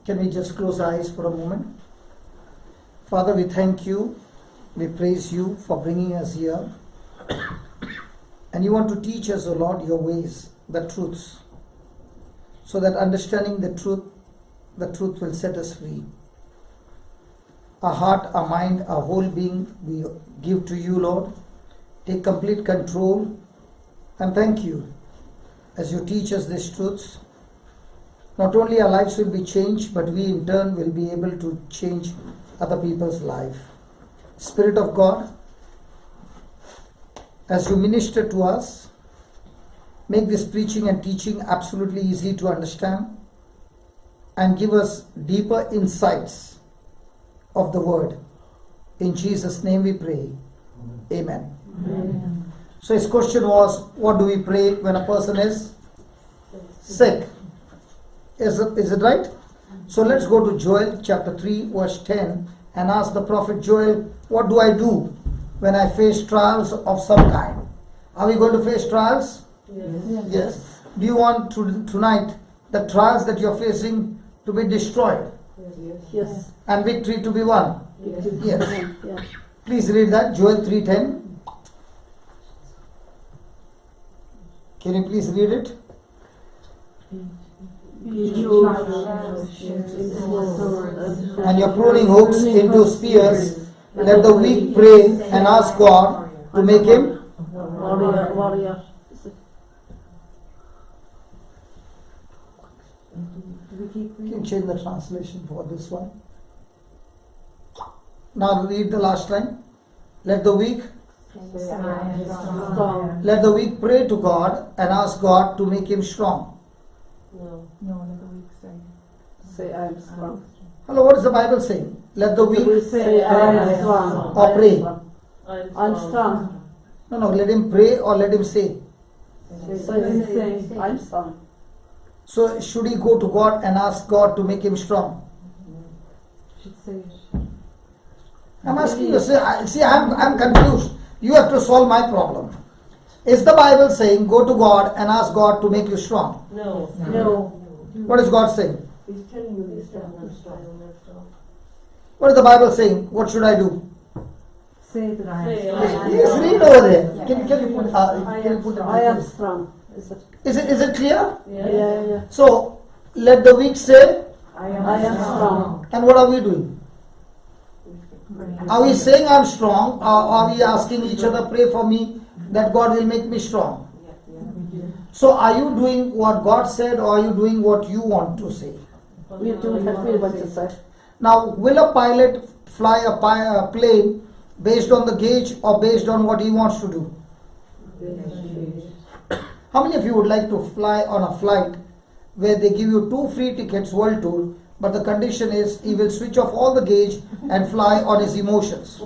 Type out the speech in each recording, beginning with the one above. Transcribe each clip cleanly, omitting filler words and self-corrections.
Can we just close our eyes for a moment? Father, we thank you. We praise you for bringing us here. And you want to teach us, O Lord, your ways, the truths. So that understanding the truth will set us free. Our heart, our mind, our whole being, we give to you, Lord. Take complete control. And thank you as you teach us these truths. Not only our lives will be changed, but we in turn will be able to change other people's life. Spirit of God, as you minister to us, make this preaching and teaching absolutely easy to understand and give us deeper insights of the word. In Jesus' name we pray. Amen. Amen. So his question was, what do we pray when a person is sick? Is it right? So let's go to Joel chapter 3 verse 10 and ask the prophet Joel, what do I do when I face trials of some kind? Are we going to face trials? Yes. Do you want tonight the trials that you're facing to be destroyed? Yes. And victory to be won? Yes. Yes. Please read that, Joel 3:10. Can you please read it? And you're pruning hooks into spears. Let the weak pray and ask God to make him warrior. Can you change the translation for this one? Now read the last line. Let the weak pray to God and ask God to make him strong. No, let the weak say I am strong. Hello, what is the Bible saying? Let the weak say I am strong. Or pray. I'm strong. No, let him pray or let him say. Say I'm strong. So should he go to God and ask God to make him strong? Should say it. I'm asking you, see, I'm confused. You have to solve my problem. Is the Bible saying go to God and ask God to make you strong? No. What is God saying? He's telling you he's strong. What is the Bible saying? What should I do? Say that I am strong. Yes, read over there. Can you put it? I am strong. Is it clear? Yeah. So let the weak say, I am strong. and what are we doing? Are we saying I'm strong, or are we asking each other, pray for me that God will make me strong? So are you doing what God said, or are you doing what you want to say? We do what we want to say. Now, will a pilot fly a plane based on the gauge or based on what he wants to do? How many of you would like to fly on a flight where they give you 2 free tickets, world tour, but the condition is he will switch off all the gauge and fly on his emotions?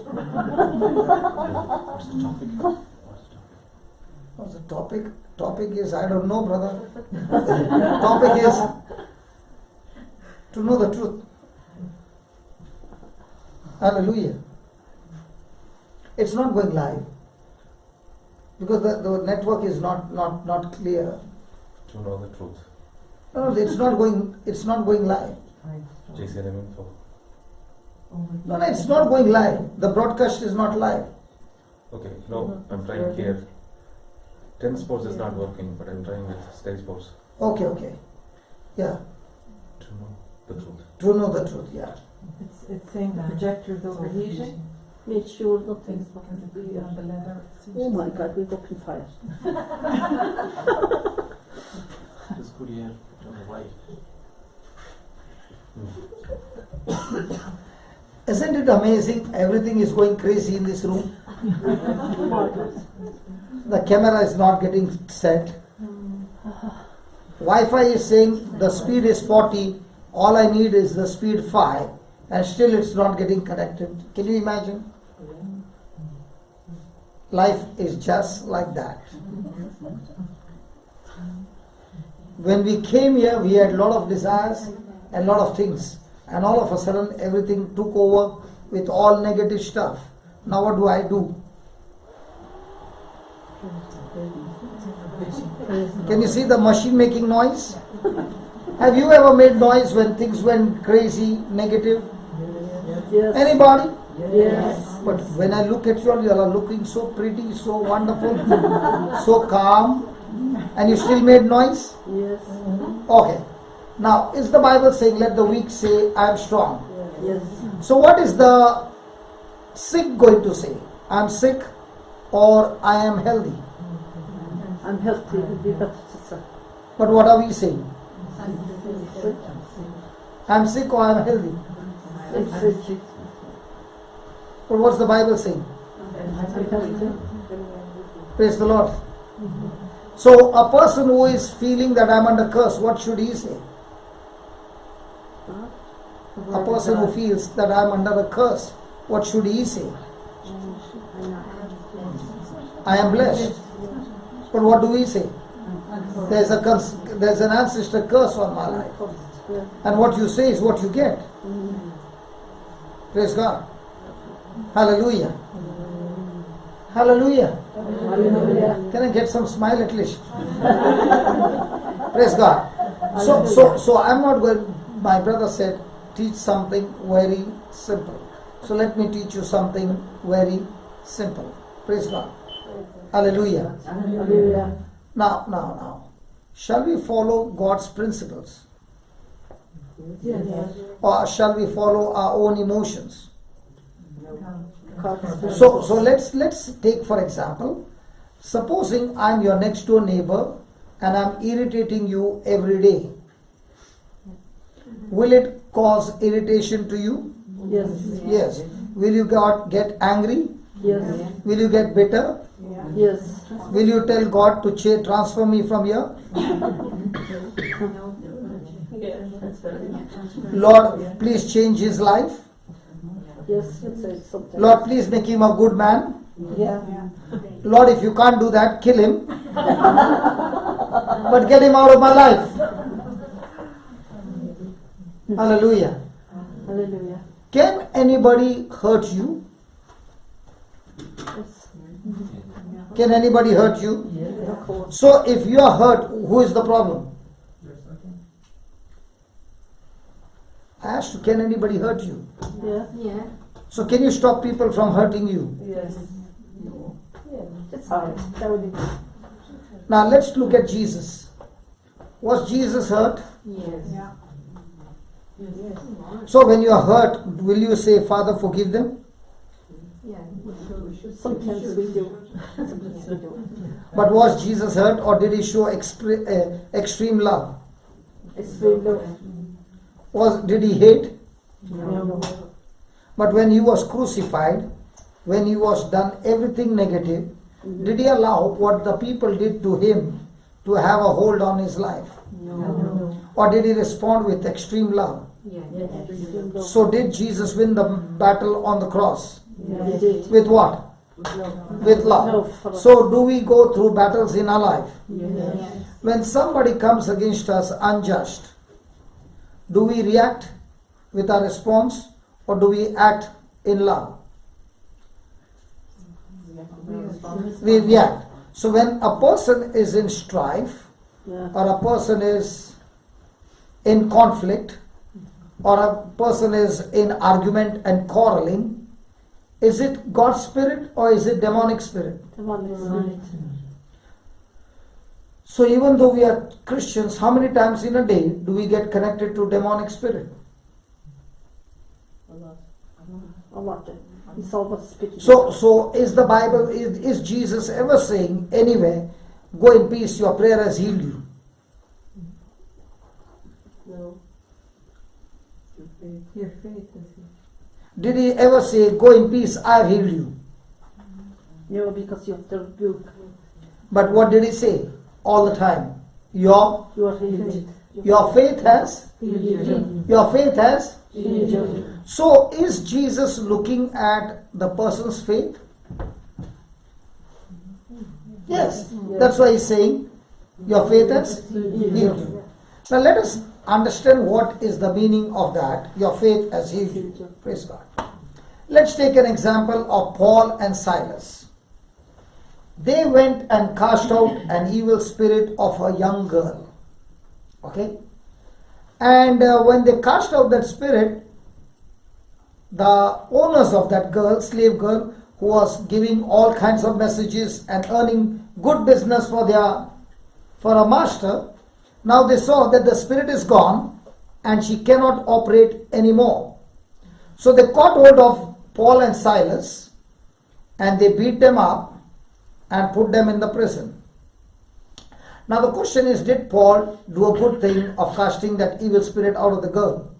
What's the topic? Topic is, I don't know, brother. Topic is to know the truth. Hallelujah. It's not going live because the network is not clear. To know the truth. No, it's not going live. JCILM info. No, it's not going live. The broadcast is not live. Okay, no, I'm trying here. 10 sports is not working, but I'm trying with Salesforce. Okay. Yeah. To know the truth. To know the truth, yeah. It's saying the projector is overheating. Make sure nothing's Because it could be on the leather. Oh my God, we're up in fire. It's good here on the white. Isn't it amazing? Everything is going crazy in this room. The camera is not getting set. Wi-Fi is saying the speed is 40. All I need is the speed 5. And still it's not getting connected. Can you imagine? Life is just like that. When we came here, we had a lot of desires and a lot of things. And all of a sudden, everything took over with all negative stuff. Now what do? Can you see the machine making noise? Have you ever made noise when things went crazy, negative? Yes. Anybody? Yes. But when I look at you all, you all are looking so pretty, so wonderful, so calm, and you still made noise? Yes. Okay. Now, is the Bible saying, let the weak say, I am strong? Yes. So what is the sick going to say? I am sick or I am healthy? I'm healthy. It would be better to say. But what are we saying? Sick. I am sick or I am healthy? Sick. But what's the Bible saying? I'm healthy. Praise the Lord. So a person who is feeling that I am under curse, what should he say? A person who feels that I am under a curse, what should he say? I am blessed. But what do we say? There's an ancestor curse on my life. And what you say is what you get. Praise God. Hallelujah. Hallelujah. Hallelujah. Can I get some smile at least? Praise God. So I'm not going, my brother said, teach something very simple. So let me teach you something very simple. Praise God. Hallelujah. Hallelujah. Now. Shall we follow God's principles? Yes. Or shall we follow our own emotions? God's So let's take for example, supposing I'm your next door neighbor and I'm irritating you every day. Will it cause irritation to you? Yes. Yes. Will you get angry? Yes. Will you get bitter? Yes. Will you tell God to transfer me from here? Lord, please change his life. Yes. You said something. Lord, please make him a good man. Yeah. Lord, if you can't do that, kill him. But get him out of my life. Hallelujah. Hallelujah. Can anybody hurt you? Yes. Can anybody hurt you? Of course. So if you are hurt, who is the problem? I asked you, can anybody hurt you? Yeah. So can you stop people from hurting you? Yes. It's hard. That would be. Now let's look at Jesus. Was Jesus hurt? Yes. So when you are hurt, will you say, Father, forgive them? Sometimes we do. Sometimes we do. But was Jesus hurt or did he show extreme love? Extreme love. Did he hate? No. But when he was crucified, when he was done everything negative, did he allow what the people did to him to have a hold on his life? No. Or did he respond with extreme love? Yes. Extreme love. So did Jesus win the battle on the cross? He did. With what? With love. So do we go through battles in our life? Yes. When somebody comes against us unjust, do we react with our response or do we act in love? We react. So when a person is in strife or a person is in conflict or a person is in argument and quarreling, is it God's spirit or is it demonic spirit? So even though we are Christians, how many times in a day do we get connected to demonic spirit? A lot. It's all about speaking. So is the Bible, is Jesus ever saying anywhere, go in peace, your prayer has healed you? No. Your faith is Did he ever say, go in peace, I have healed you? No, because you have to rebuke. But what did he say all the time? Your You are healed. faith has, Healed. your faith has. Healed. So is Jesus looking at the person's faith? Yes. That's why he's saying, your faith has healed you. Now let us understand what is the meaning of that. Your faith has healed you. Praise God. Let's take an example of Paul and Silas. They went and cast out an evil spirit of a young girl. Okay? And when they cast out that spirit, the owners of that girl, slave girl, who was giving all kinds of messages and earning good business for a master, now they saw that the spirit is gone and she cannot operate anymore. So they caught hold of Paul and Silas and they beat them up and put them in the prison. Now the question is, did Paul do a good thing of casting that evil spirit out of the girl?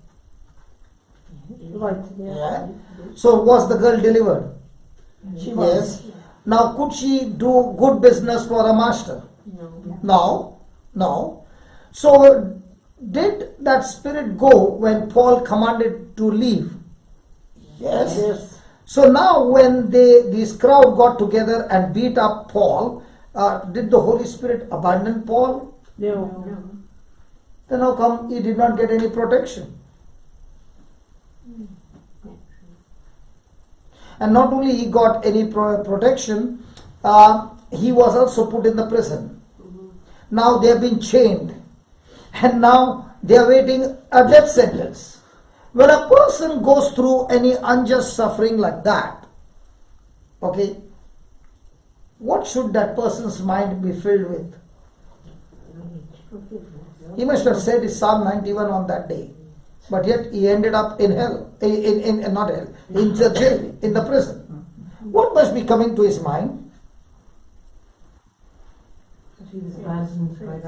Right, yeah. So was the girl delivered? She was. Yes. Now could she do good business for a master? No. So did that spirit go when Paul commanded to leave? Yes. So now when this crowd got together and beat up Paul, did the Holy Spirit abandon Paul? No. Then how come he did not get any protection? And not only he got any protection, he was also put in the prison. Now they have been chained and now they are waiting a death sentence. When a person goes through any unjust suffering like that, okay, what should that person's mind be filled with? He must have said his Psalm 91 on that day, but yet he ended up in hell, not hell, in the jail, in the prison. What must be coming to his mind? He was abandoned by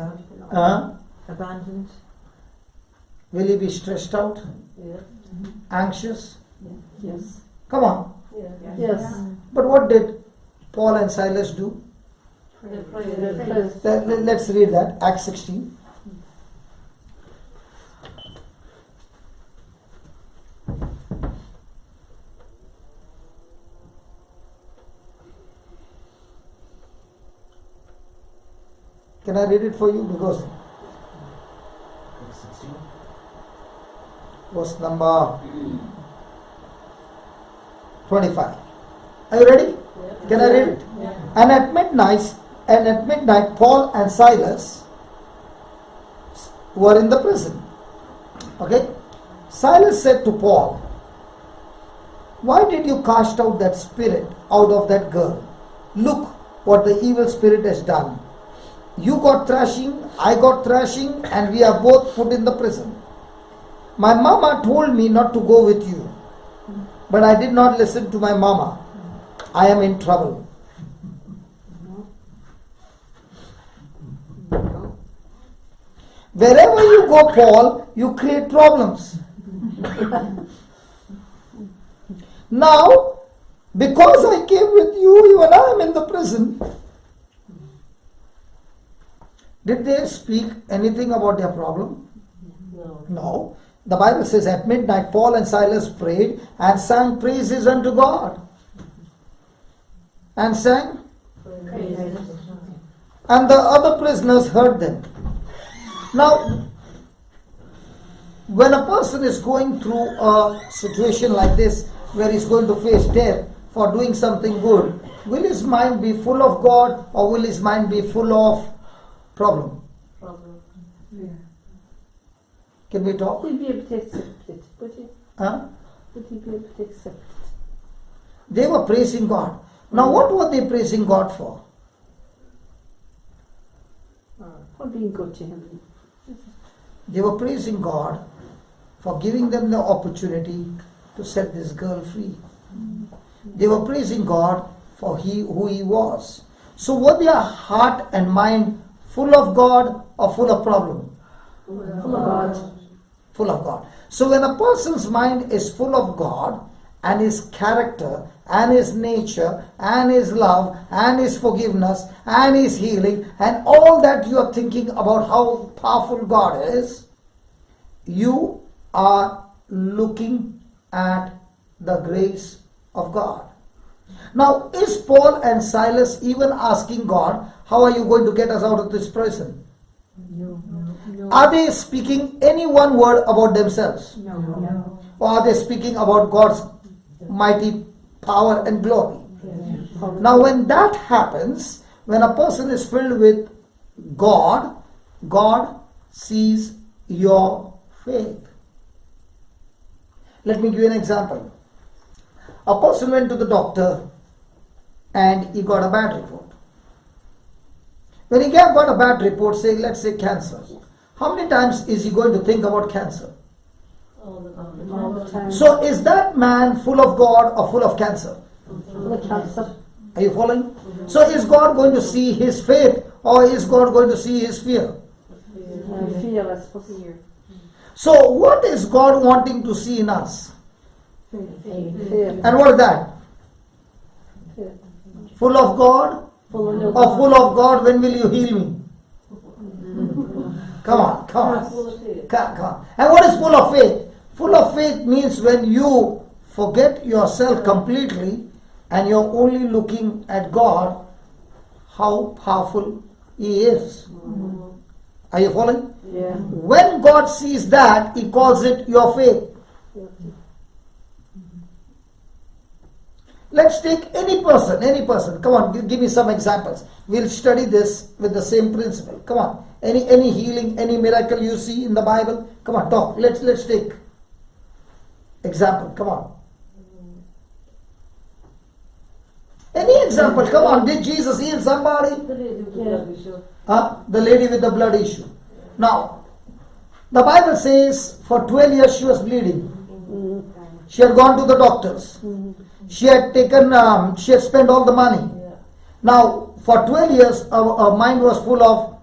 God. Abandoned. Will he be stressed out, Yeah. anxious? Yes. Come on. Yeah. Yes. But what did Paul and Silas do? Let's read that, Acts 16. Can I read it for you? Because verse number 25. Are you ready? Yeah. Can I read it? Yeah. And at midnight, Paul and Silas were in the prison. Okay? Silas said to Paul, "Why did you cast out that spirit out of that girl? Look what the evil spirit has done. You got thrashing, I got thrashing, and we are both put in the prison. My mama told me not to go with you, but I did not listen to my mama. I am in trouble." Wherever you go, Paul, you create problems. Now, because I came with you, even I am in the prison. Did they speak anything about their problem? No. No. The Bible says at midnight Paul and Silas prayed and sang praises unto God. And sang, and the other prisoners heard them. Now, when a person is going through a situation like this, where he's going to face death for doing something good, will his mind be full of God or will his mind be full of problem? Yeah. Can we talk? Would he be able to accept it? Would he? Huh? Would he be able to accept it? They were praising God. Now what were they praising God for? For being good to him. They were praising God for giving them the opportunity to set this girl free. They were praising God for who he was. So were their heart and mind full of God or full of problem? Full of God. Full of God. So when a person's mind is full of God and his character and his nature and his love and his forgiveness and his healing and all that you are thinking about how powerful God is, you are looking at the grace of God. Now, is Paul and Silas even asking God, how are you going to get us out of this prison? No. Are they speaking any one word about themselves? No. Or are they speaking about God's mighty power and glory? Now when that happens, when a person is filled with God, God sees your faith. Let me give you an example. A person went to the doctor and he got a bad report. When he got a bad report, say, let's say cancer, how many times is he going to think about cancer? All the time. So is that man full of God or full of cancer? Full of cancer. Are you following? So is God going to see his faith or is God going to see his fear? Fear, I suppose. So what is God wanting to see in us? Fear. And what is that? Fear. Full of God Full of or full of God, when will you heal me? Come on, come on. Come on. And what is full of faith? Full of faith means when you forget yourself completely and you're only looking at God, how powerful He is. Are you following? Yeah. When God sees that, He calls it your faith. Let's take any person. Come on, give me some examples. We'll study this with the same principle. Come on. Any healing, any miracle you see in the Bible? Come on, talk. Let's take example. Come on. Any example. Come on. Did Jesus heal somebody? The lady with the blood issue. Now, the Bible says for 12 years she was bleeding. She had gone to the doctors. She had spent all the money. Now, for 12 years, her mind was full of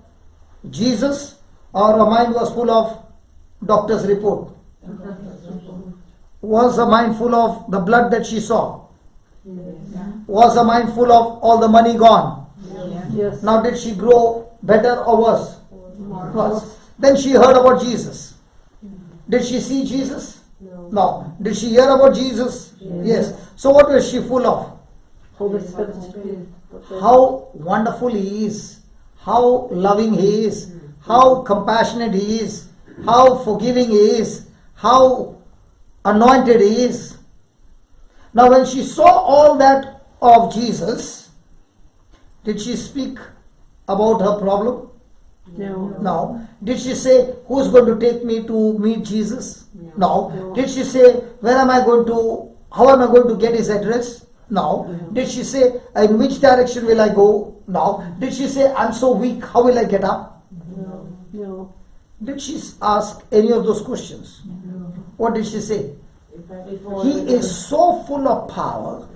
Jesus, or her mind was full of doctor's report. Was her mind full of the blood that she saw? Was her mind full of all the money gone? Yes. Now, did she grow better or worse? Worse. Then she heard about Jesus. Did she see Jesus? No. Did she hear about Jesus? Yes. So what was she full of? Holy Spirit. How wonderful He is, how loving He is, how compassionate He is, how forgiving He is, how anointed He is. Now when she saw all that of Jesus, did she speak about her problem? No. Did she say, who's going to take me to meet Jesus? No. Did she say, how am I going to get His address? No. Did she say, in which direction will I go? No. Did she say, I'm so weak, how will I get up? No. Did she ask any of those questions? What did she say? He is so full of power,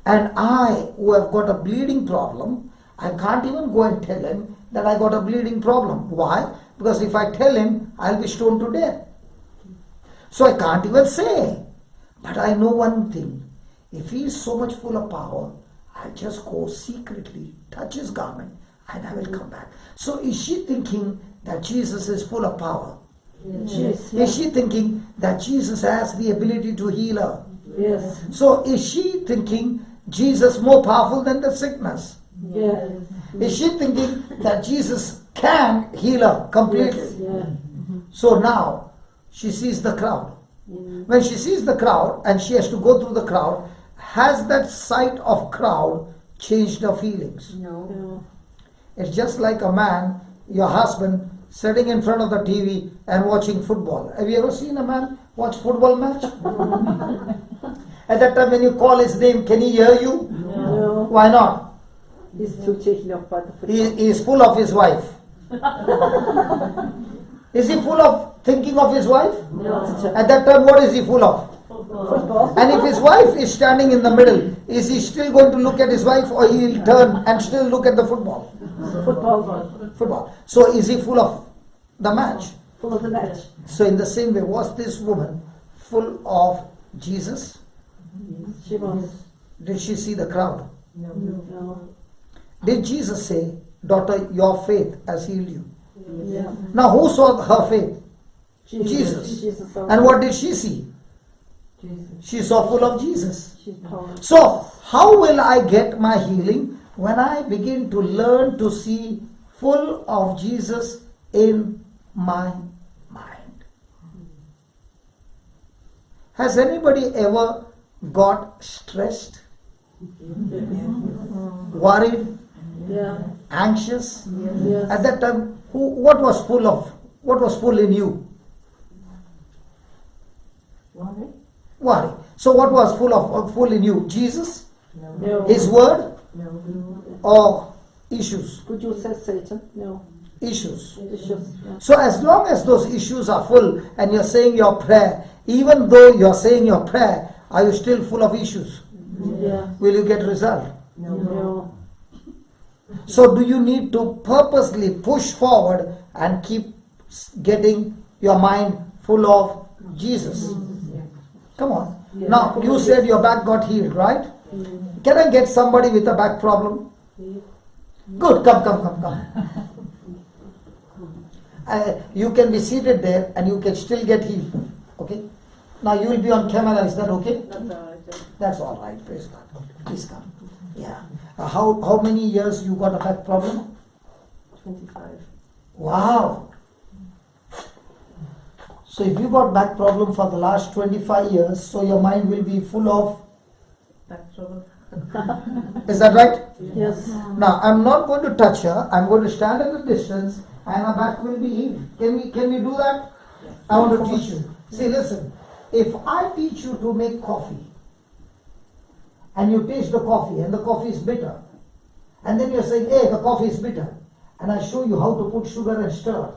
and I, who have got a bleeding problem, I can't even go and tell Him that I got a bleeding problem. Why? Because if I tell Him, I'll be stoned to death. So I can't even say. But I know one thing. If He is so much full of power, I'll just go secretly, touch His garment, and I will come back. So is she thinking that Jesus is full of power? Yes. Is she thinking that Jesus has the ability to heal her? Yes. So is she thinking Jesus more powerful than the sickness? Yes. Is she thinking that Jesus can heal her completely? Yeah. So now she sees the crowd. When she sees the crowd and she has to go through the crowd, has that sight of crowd changed her feelings? No. It's just like a man, your husband, sitting in front of the TV and watching football. Have you ever seen a man watch football match? At that time when you call his name, can he hear you? No. Why not? He's too taken up by the football. He is full of his wife. Is he full of thinking of his wife? No. At that time, what is he full of? Football. And if his wife is standing in the middle, is he still going to look at his wife, or he will turn and still look at the football? Football. So is he full of the match? Full of the match. So in the same way, was this woman full of Jesus? She was. Did she see the crowd? No. Did Jesus say, daughter, your faith has healed you? Yeah. Now who saw her faith? Jesus. Jesus. And what did she see? She saw full of Jesus. She's powerful. So how will I get my healing? When I begin to learn to see full of Jesus in my mind. Has anybody ever got stressed, worried, anxious? Yes. At that time, what was full in you? Worry. So what was full in you? Jesus? No. His word? No. Or issues? Could you say Satan? No. Issues. Issues. Yeah. So as long as those issues are full and you're saying your prayer, even though you're saying your prayer, are you still full of issues? Yeah. Will you get result? No. So do you need to purposely push forward and keep getting your mind full of Jesus? Come on. Yeah. Now you said your back got healed, right? Can I get somebody with a back problem? Good, come. You can be seated there and you can still get healed. Okay? Now you will be on camera, is that okay? That's all right, praise God. Please come. Yeah. How many years you got a back problem? 25. Wow. So if you got back problem for the last 25 years, so your mind will be full of, Back trouble. is that right? Yes. Now I'm not going to touch her. I'm going to stand at a distance and her back will be healed. Can we do that? I want to teach you. See, listen. If I teach you to make coffee and you taste the coffee and the coffee is bitter, and then you're saying, hey, the coffee is bitter, and I show you how to put sugar and stir,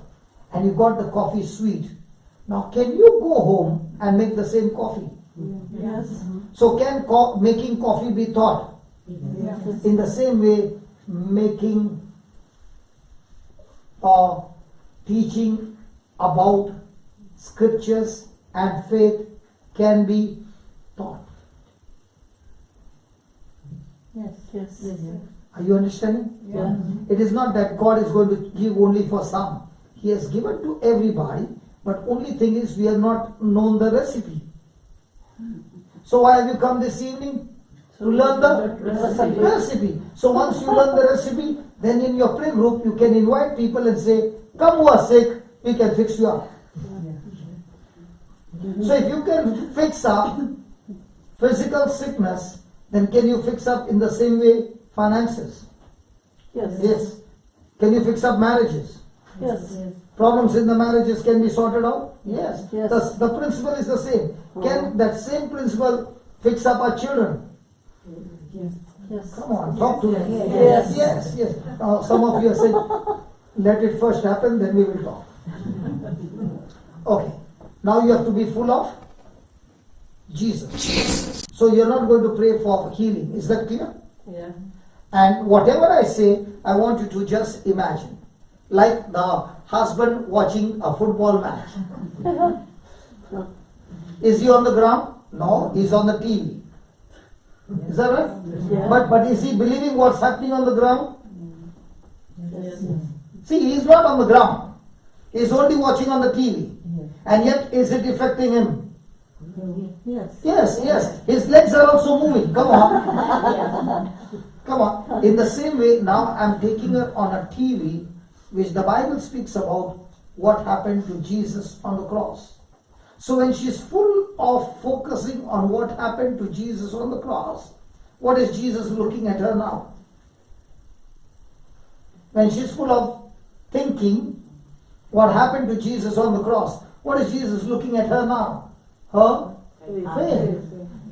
and you got the coffee sweet. Now, can you go home and make the same coffee? Yes. So, can making coffee be taught? Yes. In the same way, making or teaching about scriptures and faith can be taught. Yes. Are you understanding? Yeah. It is not that God is going to give only for some. He has given to everybody, but only thing is we have not known the recipe. So why have you come this evening? To learn the recipe. So once you learn the recipe, then in your prayer group you can invite people and say, come who are sick, we can fix you up. So if you can fix up physical sickness, then can you fix up in the same way finances? Yes. Yes. Can you fix up marriages? Yes. Problems in the marriages can be sorted out? Yes. Yes. The principle is the same. Can that same principle fix up our children? Yes. Come on, talk to me. Yes. Yes. Some of you are saying, let it first happen, then we will talk. Okay. Now you have to be full of Jesus. So you're not going to pray for healing. Is that clear? Yeah. And whatever I say, I want you to just imagine. Like the husband watching a football match. Is he on the ground? No, he's on the TV. Is that right? Yeah. But is he believing what's happening on the ground? Yes. See, he's not on the ground. He's only watching on the TV. And yet, is it affecting him? Yes. Yes. His legs are also moving. Come on. Come on. In the same way, now I'm taking her on a TV, which the Bible speaks about what happened to Jesus on the cross. So when she's full of focusing on what happened to Jesus on the cross, what is Jesus looking at her now? When she's full of thinking what happened to Jesus on the cross, what is Jesus looking at her now? Her faith.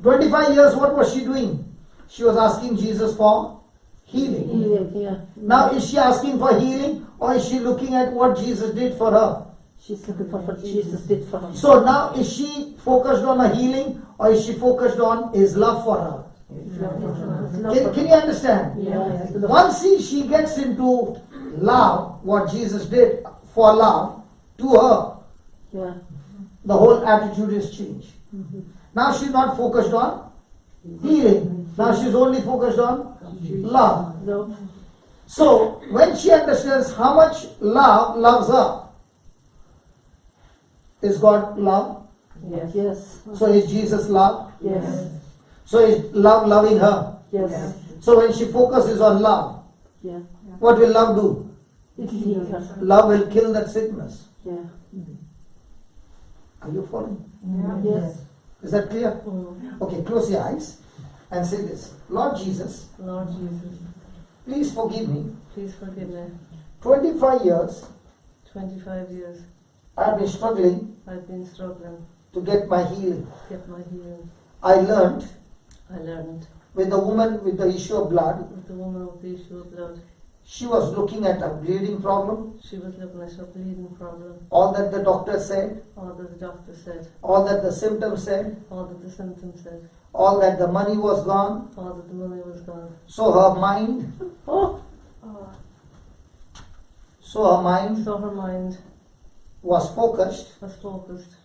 25 years, what was she doing? She was asking Jesus for healing. Yeah. Now, is she asking for healing or is she looking at what Jesus did for her? She's looking for what Jesus did for her. So now, is she focused on her healing or is she focused on his love for her? Can you understand? Yeah. Once she gets into love, what Jesus did for love to her, Yeah. the whole attitude is changed. Now she's not focused on healing. Now she's only focused on love. No. So when she understands how much love loves her, is God love? Yes. So is Jesus love? Yes. So is love loving her? Yes. So when she focuses on love, Yeah. what will love do? It healed her. Love will kill that sickness. Yeah. Are you following? Yes. Is that clear? Okay, close your eyes and say this. Lord Jesus, Lord Jesus, please forgive me. please forgive me. 25 years 25 years I have been struggling I've been struggling to get my healing. get my healing. I learned I learned with the woman with the issue of blood, with the woman with the issue of blood, she was looking at a bleeding problem. she was looking at her bleeding problem. All that the doctor said, All that the doctor said, all that the symptoms said, all that the symptoms said, all that the money was gone. all that the money was gone. So her mind, so her mind So her mind was focused was focused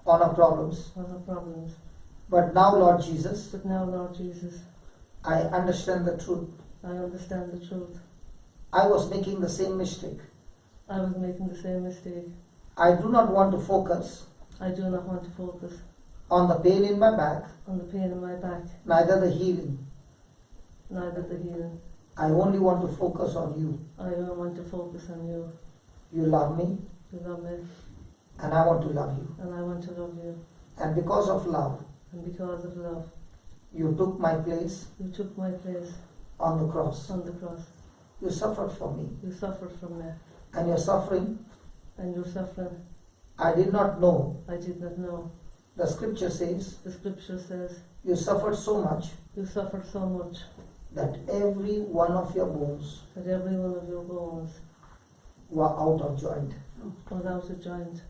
on her problems. on her problems. But now, Lord Jesus, But now, Lord Jesus, I understand the truth. I understand the truth. I was making the same mistake. I was making the same mistake. I do not want to focus I do not want to focus on the pain in my back, on the pain in my back, neither the healing. neither the healing. I only want to focus on you. I don't want to focus on you. You love me, You love me, and I want to love you. and I want to love you. And because of love, And because of love, you took my place you took my place on the cross. on the cross. You suffered for me. You suffered from me, And your suffering, and your suffering I did not know. I did not know. The scripture says, The scripture says, you suffered so much you suffered so much that every one of your bones that every one of your bones were out of joint. was out of joint.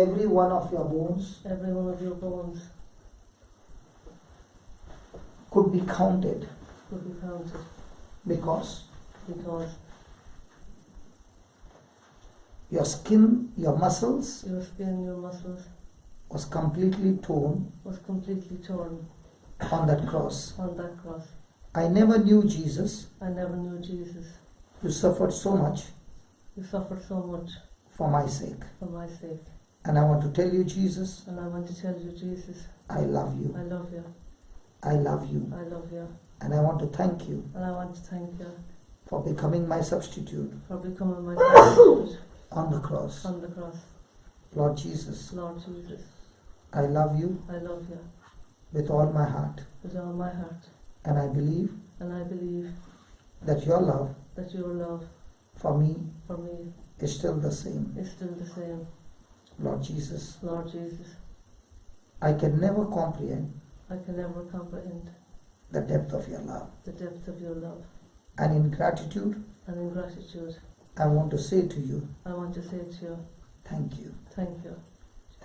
Every one of your bones Every one of your bones could be counted could be counted because because your skin, your muscles your skin, your muscles was completely torn was completely torn on that cross. on that cross. I never knew Jesus. I never knew Jesus. You suffered so much You suffered so much for my sake. for my sake. And I want to tell you, Jesus, And I want to tell you, Jesus, I love you. I love you. I love you. I love you. And I want to thank you And I want to thank you for becoming my substitute for becoming my substitute on the cross. on the cross. Lord Jesus, Lord Jesus, I love you I love you with all my heart. with all my heart. And I believe And I believe that your love that your love for me for me is still the same. is still the same. Lord Jesus, Lord Jesus, I can never comprehend I can never comprehend the depth of your love. the depth of your love. And in gratitude, And in gratitude, I want to say to you, I want to say to you, thank you. thank you.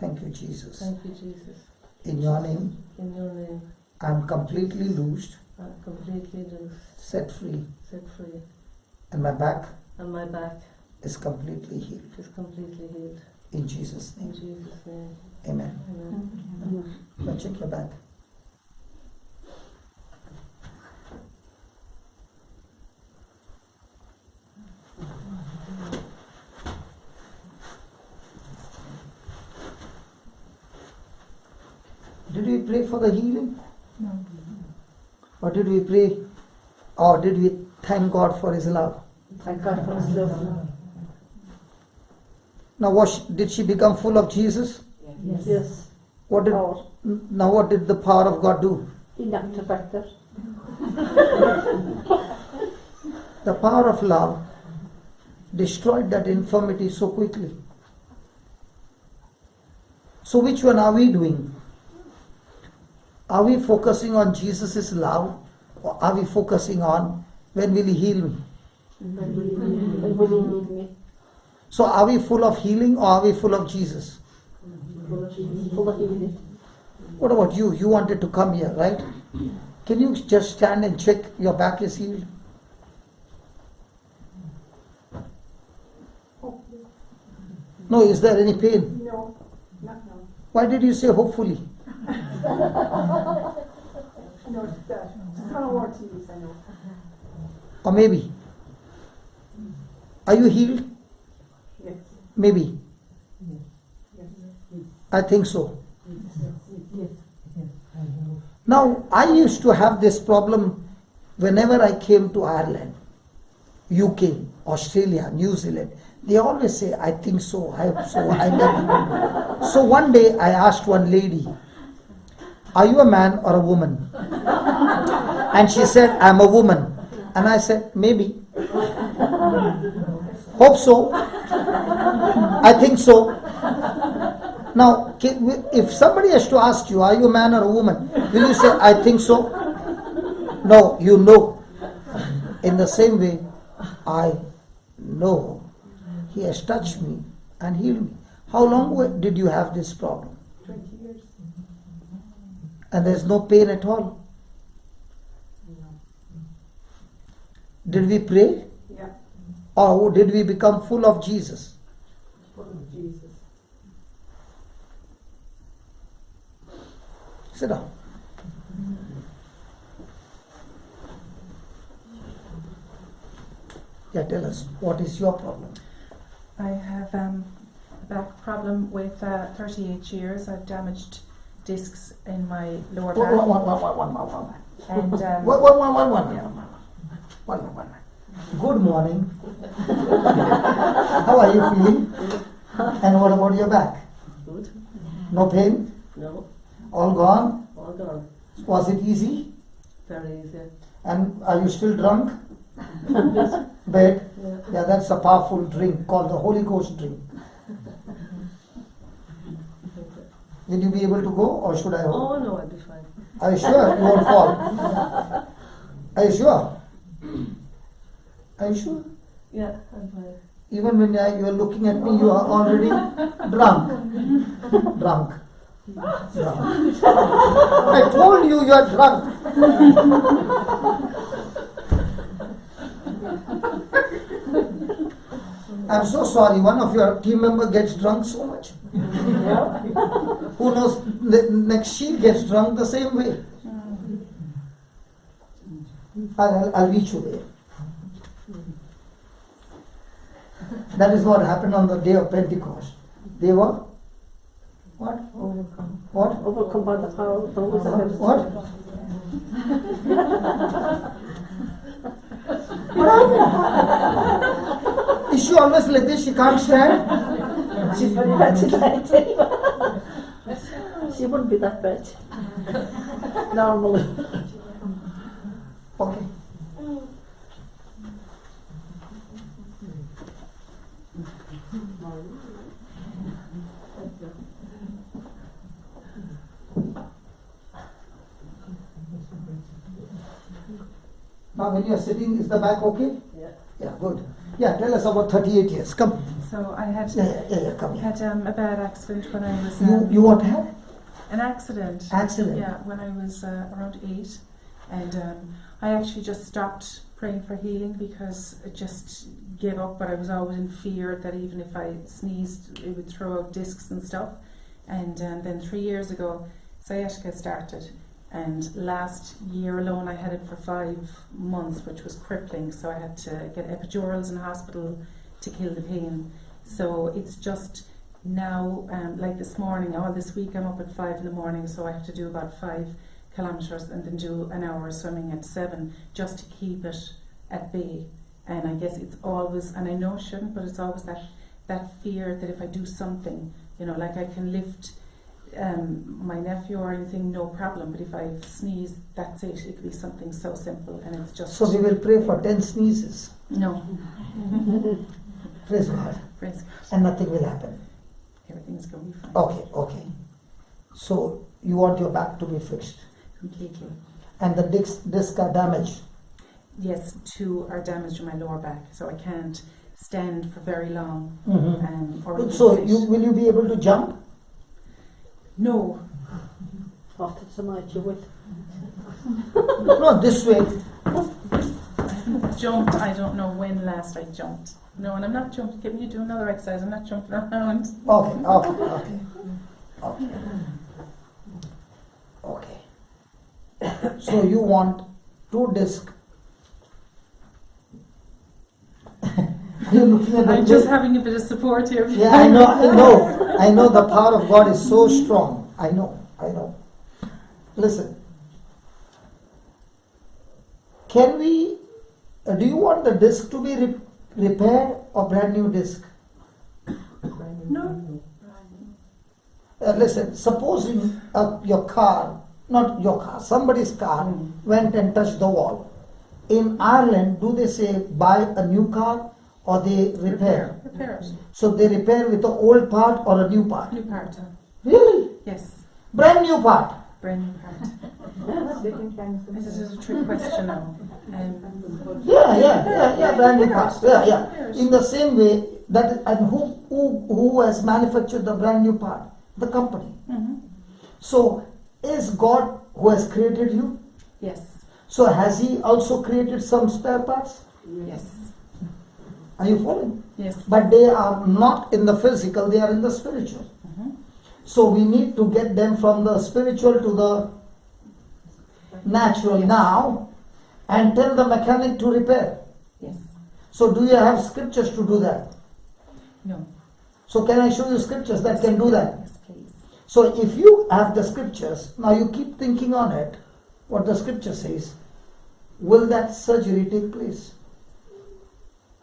Thank you, Jesus. Thank you, Jesus. In your name, In your name, I'm completely loosed, I'm completely loose, set free, set free, and my back and my back is completely healed. is completely healed. In Jesus' In name, Jesus' name, amen. amen. Now check your back. Did we pray for the healing? No. Or did we pray, or did we thank God for His love? Thank God for His love. Now, did she become full of Jesus? Yes. What did now? What did the power of God do? He knocked her back there. The power of love destroyed that infirmity so quickly. So, which one are we doing? Are we focusing on Jesus' love, or are we focusing on when will He heal me? When will He need me? So, are we full of healing or are we full of Jesus? Full of healing. What about you? You wanted to come here, right? Can you just stand and check your back is healed? No, is there any pain? No, not now. Why did you say hopefully? No, it's not more teeth, I know. Or maybe? Are you healed? Yes. Maybe. Yes. I think so. Yes. Now, I used to have this problem whenever I came to Ireland, UK, Australia, New Zealand. They always say, I think so, I hope so, I never. So one day I asked one lady, are you a man or a woman? And she said, I'm a woman. And I said, maybe. Hope so. I think so. Now, if somebody has to ask you, are you a man or a woman? Will you say, I think so? No, you know. In the same way, I know He has touched me and healed me. How long did you have this problem? 20 years. And there's no pain at all? Did we pray? Yeah. Or did we become full of Jesus? Full of Jesus. Sit down. Yeah, tell us, what is your problem? I have a back problem with 38 years. I've damaged discs in my lower back. And One. Good morning. How are you feeling? And what about your back? Good. No pain? No. All gone? All gone. Was it easy? Very easy. And are you still drunk? Bed? Yeah. Yeah, that's a powerful drink called the Holy Ghost drink. Will you be able to go or should I hold? Oh no, I'll be fine. Are you sure you won't fall? Are you sure? Are you sure? Yeah, I'm fine. Even when you are looking at me, you are already drunk. Drunk. I told you you are drunk. I'm so sorry, one of your team member gets drunk so much. Who knows, next she gets drunk the same way. I'll reach you there. That is what happened on the day of Pentecost. They were what? Overcome. What? Overcome by the power of the Holy Spirit. What? What happened? Is she always like this? She can't stand? She's very ventilating. She wouldn't be that bad. Normally. Okay. Now when you are sitting, is the back okay? Yeah. Yeah, good. Yeah, tell us about 38 years. Come. so I had Come here. had a bad accident when I was You what had? an accident. Accident. Yeah, when I was around 8, and I actually just stopped praying for healing because it just gave up. But I was always in fear that even if I sneezed, it would throw out discs and stuff. And then 3 years ago, sciatica started. And last year alone, I had it for 5 months, which was crippling. So I had to get epidurals in hospital to kill the pain. So it's just now, like this morning, all this week, I'm up at 5 in the morning, so I have to do about 5 kilometres and then do an hour swimming at 7 just to keep it at bay. And I guess it's always, and I know it shouldn't, but it's always that fear that if I do something, like I can lift my nephew or anything, no problem, but if I sneeze, that's it. It could be something so simple, and it's just... So we will pray for 10 sneezes. No. Praise God. Praise God. And nothing will happen. Everything's going to be fine. Okay. So you want your back to be fixed. Completely. And the disc are damaged. Yes, 2 are damaged in my lower back, so I can't stand for very long. Or even So sit. will you be able to jump? No. After tonight, you would. No, this way. Jumped, I don't know when last I jumped. No, and I'm not jumping. Can you do another exercise? I'm not jumping around. Okay. So you want 2 discs. You're looking at I'm just having a bit of support here. Yeah, I know the power of God is so strong. I know. Listen. Can we, do you want the disc to be repaired or brand new disc? No. Listen, supposing your car, not your car, somebody's car went and touched the wall. In Ireland, do they say buy a new car or they repair? Repair it. So they repair with the old part or a new part? New part. Yes. Brand new part. Brand new part. This is a trick question now. Yeah, brand new part. Yeah. In the same way, and who has manufactured the brand new part? The company. Mm-hmm. So, is God who has created you? Yes. So, has He also created some spare parts? Yes. Are you following? Yes. But they are not in the physical, they are in the spiritual. Mm-hmm. So, we need to get them from the spiritual to the natural now and tell the mechanic to repair. Yes. So, do you have scriptures to do that? No. So, can I show you scriptures that can do that? Yes, please. So, if you have the scriptures, now you keep thinking on it, what the scripture says, will that surgery take place?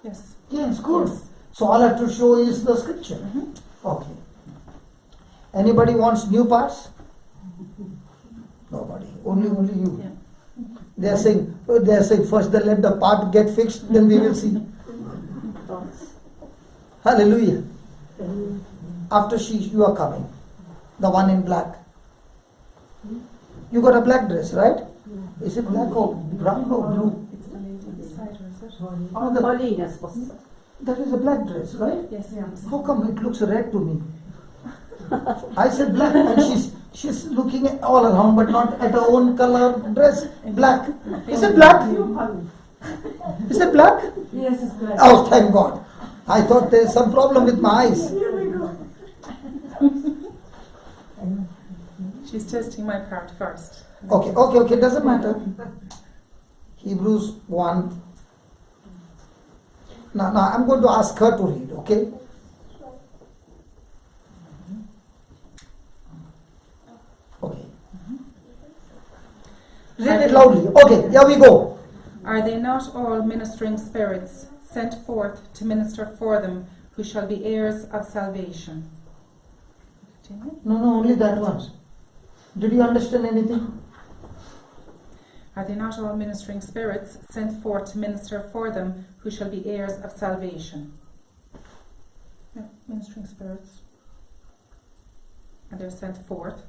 Yes. Yes, good. Yes. So, all I have to show is the scripture. Mm-hmm. Okay. Anybody wants new parts? Nobody. Only you. Yeah. They are saying first they let the part get fixed, then we will see. Hallelujah. After you are coming. The one in black. You got a black dress, right? Is it black or brown or blue? It's the lady beside her, is it? Oh, that is a black dress, right? Yes. Yes. How come it looks red to me? I said black, and she's looking at all around, but not at her own color dress. Black. Is it black? Is it black? Yes, it's black. Oh, thank God. I thought there is some problem with my eyes. She's testing my part first. Okay, doesn't matter. Hebrews 1. Now I'm going to ask her to read, okay? Okay. Read it loudly. Okay, here we go. Are they not all ministering spirits sent forth to minister for them who shall be heirs of salvation? Continue. No, only that one. Did you understand anything? Are they not all ministering spirits sent forth to minister for them who shall be heirs of salvation? Yeah, ministering spirits. And they're sent forth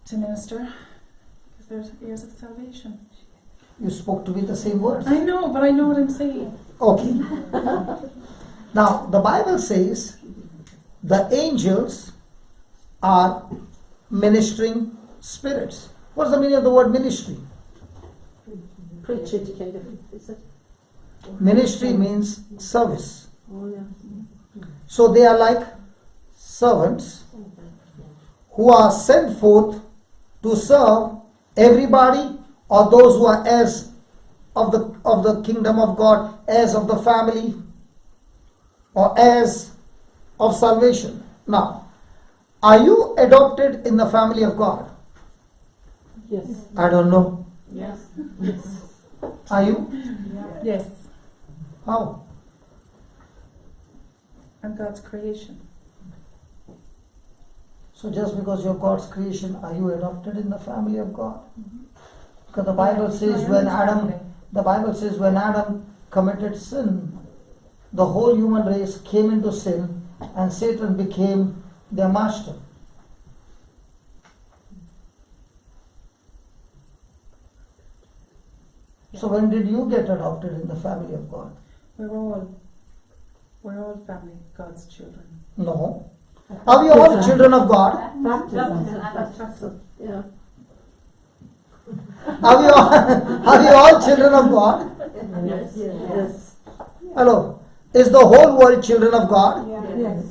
to minister because they're heirs of salvation. You spoke to me the same words. I know, but I know what I'm saying. Okay. Now, the Bible says the angels are ministering spirits. What's the meaning of the word ministry? Preacher kind of, is it? Ministry means service. Oh, yeah. So they are like servants who are sent forth to serve everybody or those who are heirs of the kingdom of God, heirs of the family or heirs of salvation. Now, are you adopted in the family of God? Yes. I don't know. Yes. Yes. Are you? Yes, How? I'm God's creation. So just because you're God's creation, are you adopted in the family of God? Because the Bible says when Adam committed sin, the whole human race came into sin and Satan became their master. So when did you get adopted in the family of God? We're all family, God's children. No. Are we all children of God? Baptism. Yeah. Are we all children of God? Yes. Yes. Hello. Is the whole world children of God? Yes.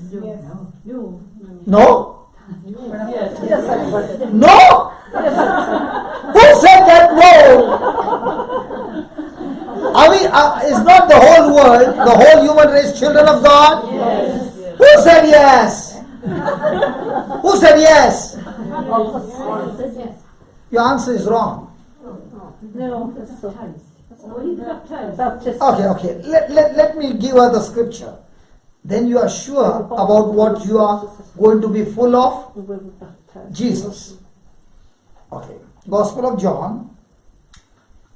No? Yes. Yes. No? Who said that no? Is not the whole world, the whole human race children of God? Yes. Who said yes? Who said yes? Yes. Your answer is wrong. No, that's so. Baptist. Okay. Let me give her the scripture. Then you are sure about what you are going to be full of? Jesus. Okay. Gospel of John,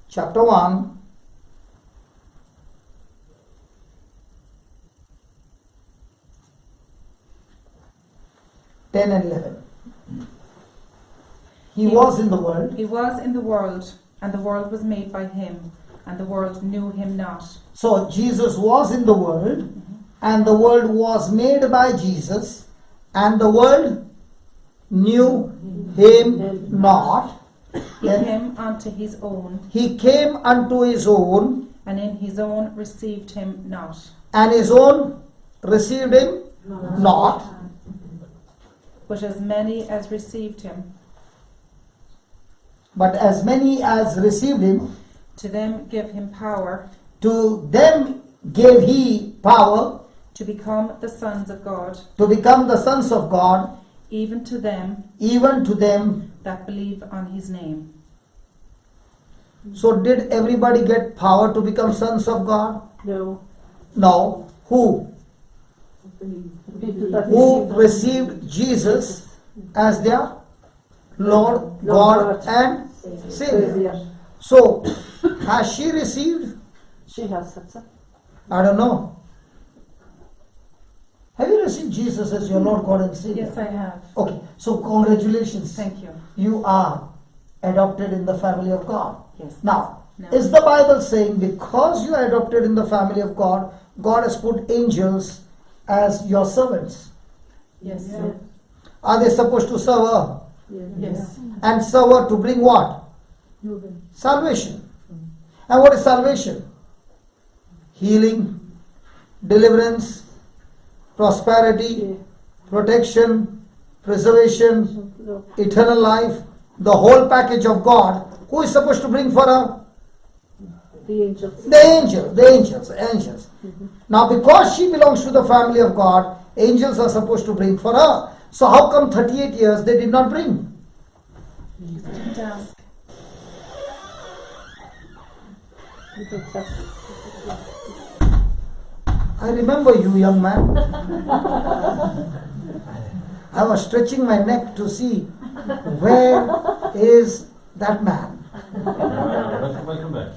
chapter 1. 10 and 11. He was in the world. He was in the world, and the world was made by him, and the world knew him not. So Jesus was in the world, and the world was made by Jesus, and the world knew him not. He Then came unto his own, he came unto his own, and in his own received him not. and his own received him not. But as many as received him, But as many as received him, to them give him power to them gave he power to become the sons of God, to become the sons of God, even to them even to them. that believe on his name. So did everybody get power to become sons of God? No. No. Who? People that Who received Jesus as their Lord, God and Savior. So, has she received? She has it. I don't know. Have you received Jesus as your Lord, God and Savior? Yes, I have. Okay, so congratulations. Thank you. You are adopted in the family of God. Yes. Now, No. is the Bible saying because you are adopted in the family of God, God has put angels as your servants? Yes. Yeah. Are they supposed to serve her? Yes. And serve her to bring what? Salvation. And what is salvation? Healing, deliverance, prosperity, protection, preservation, eternal life, the whole package of God. Who is supposed to bring for her? The angels. The angels. Now because she belongs to the family of God, angels are supposed to bring for her. So how come 38 years they did not bring? Didn't ask. I remember you, young man. I was stretching my neck to see where is that man. Welcome back.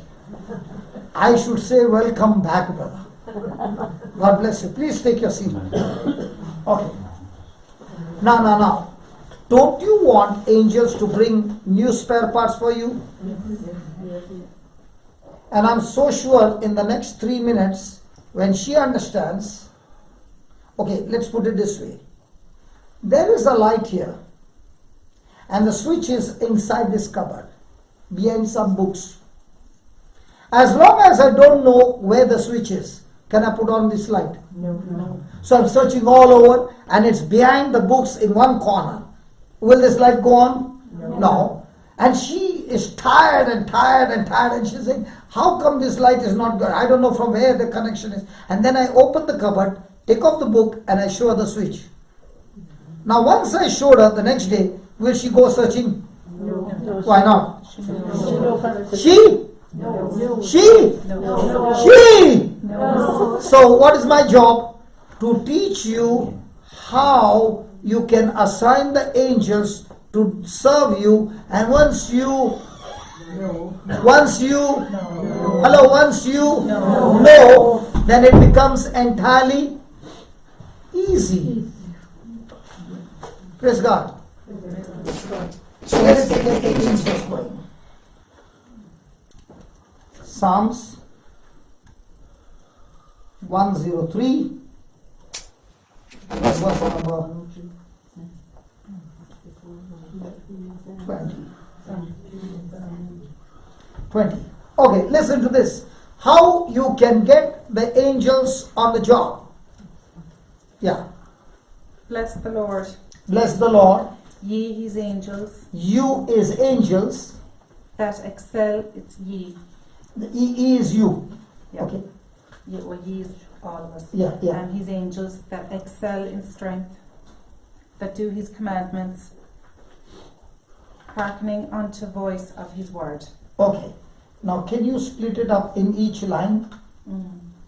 I should say welcome back, brother. God bless you. Please take your seat. Okay. Now. Don't you want angels to bring new spare parts for you? And I'm so sure in the next 3 minutes, when she understands, okay, let's put it this way. There is a light here, and the switch is inside this cupboard, behind some books. As long as I don't know where the switch is, can I put on this light? No. So I'm searching all over, and it's behind the books in one corner. Will this light go on? No. And she is tired, and she's saying, how come this light is not good? I don't know from where the connection is. And then I open the cupboard, take off the book, and I show her the switch. Now once I showed her the next day, will she go searching? No. Why not? No. She? No. She? No. She? No. So what is my job? To teach you how you can assign the angels to serve you, and once you know, then it becomes entirely easy. Praise God. So let us get the angels going. Psalms 103, verse number 20. Okay, listen to this. How you can get the angels on the job. Yeah. Bless the Lord, Bless the Lord. ye his angels, You is angels. that excel, it's ye. The E is you. Yeah. Okay. Ye, well, ye is all of us. Yeah. And his angels that excel in strength, that do his commandments, hearkening unto voice of his word. Okay. Now can you split it up in each line?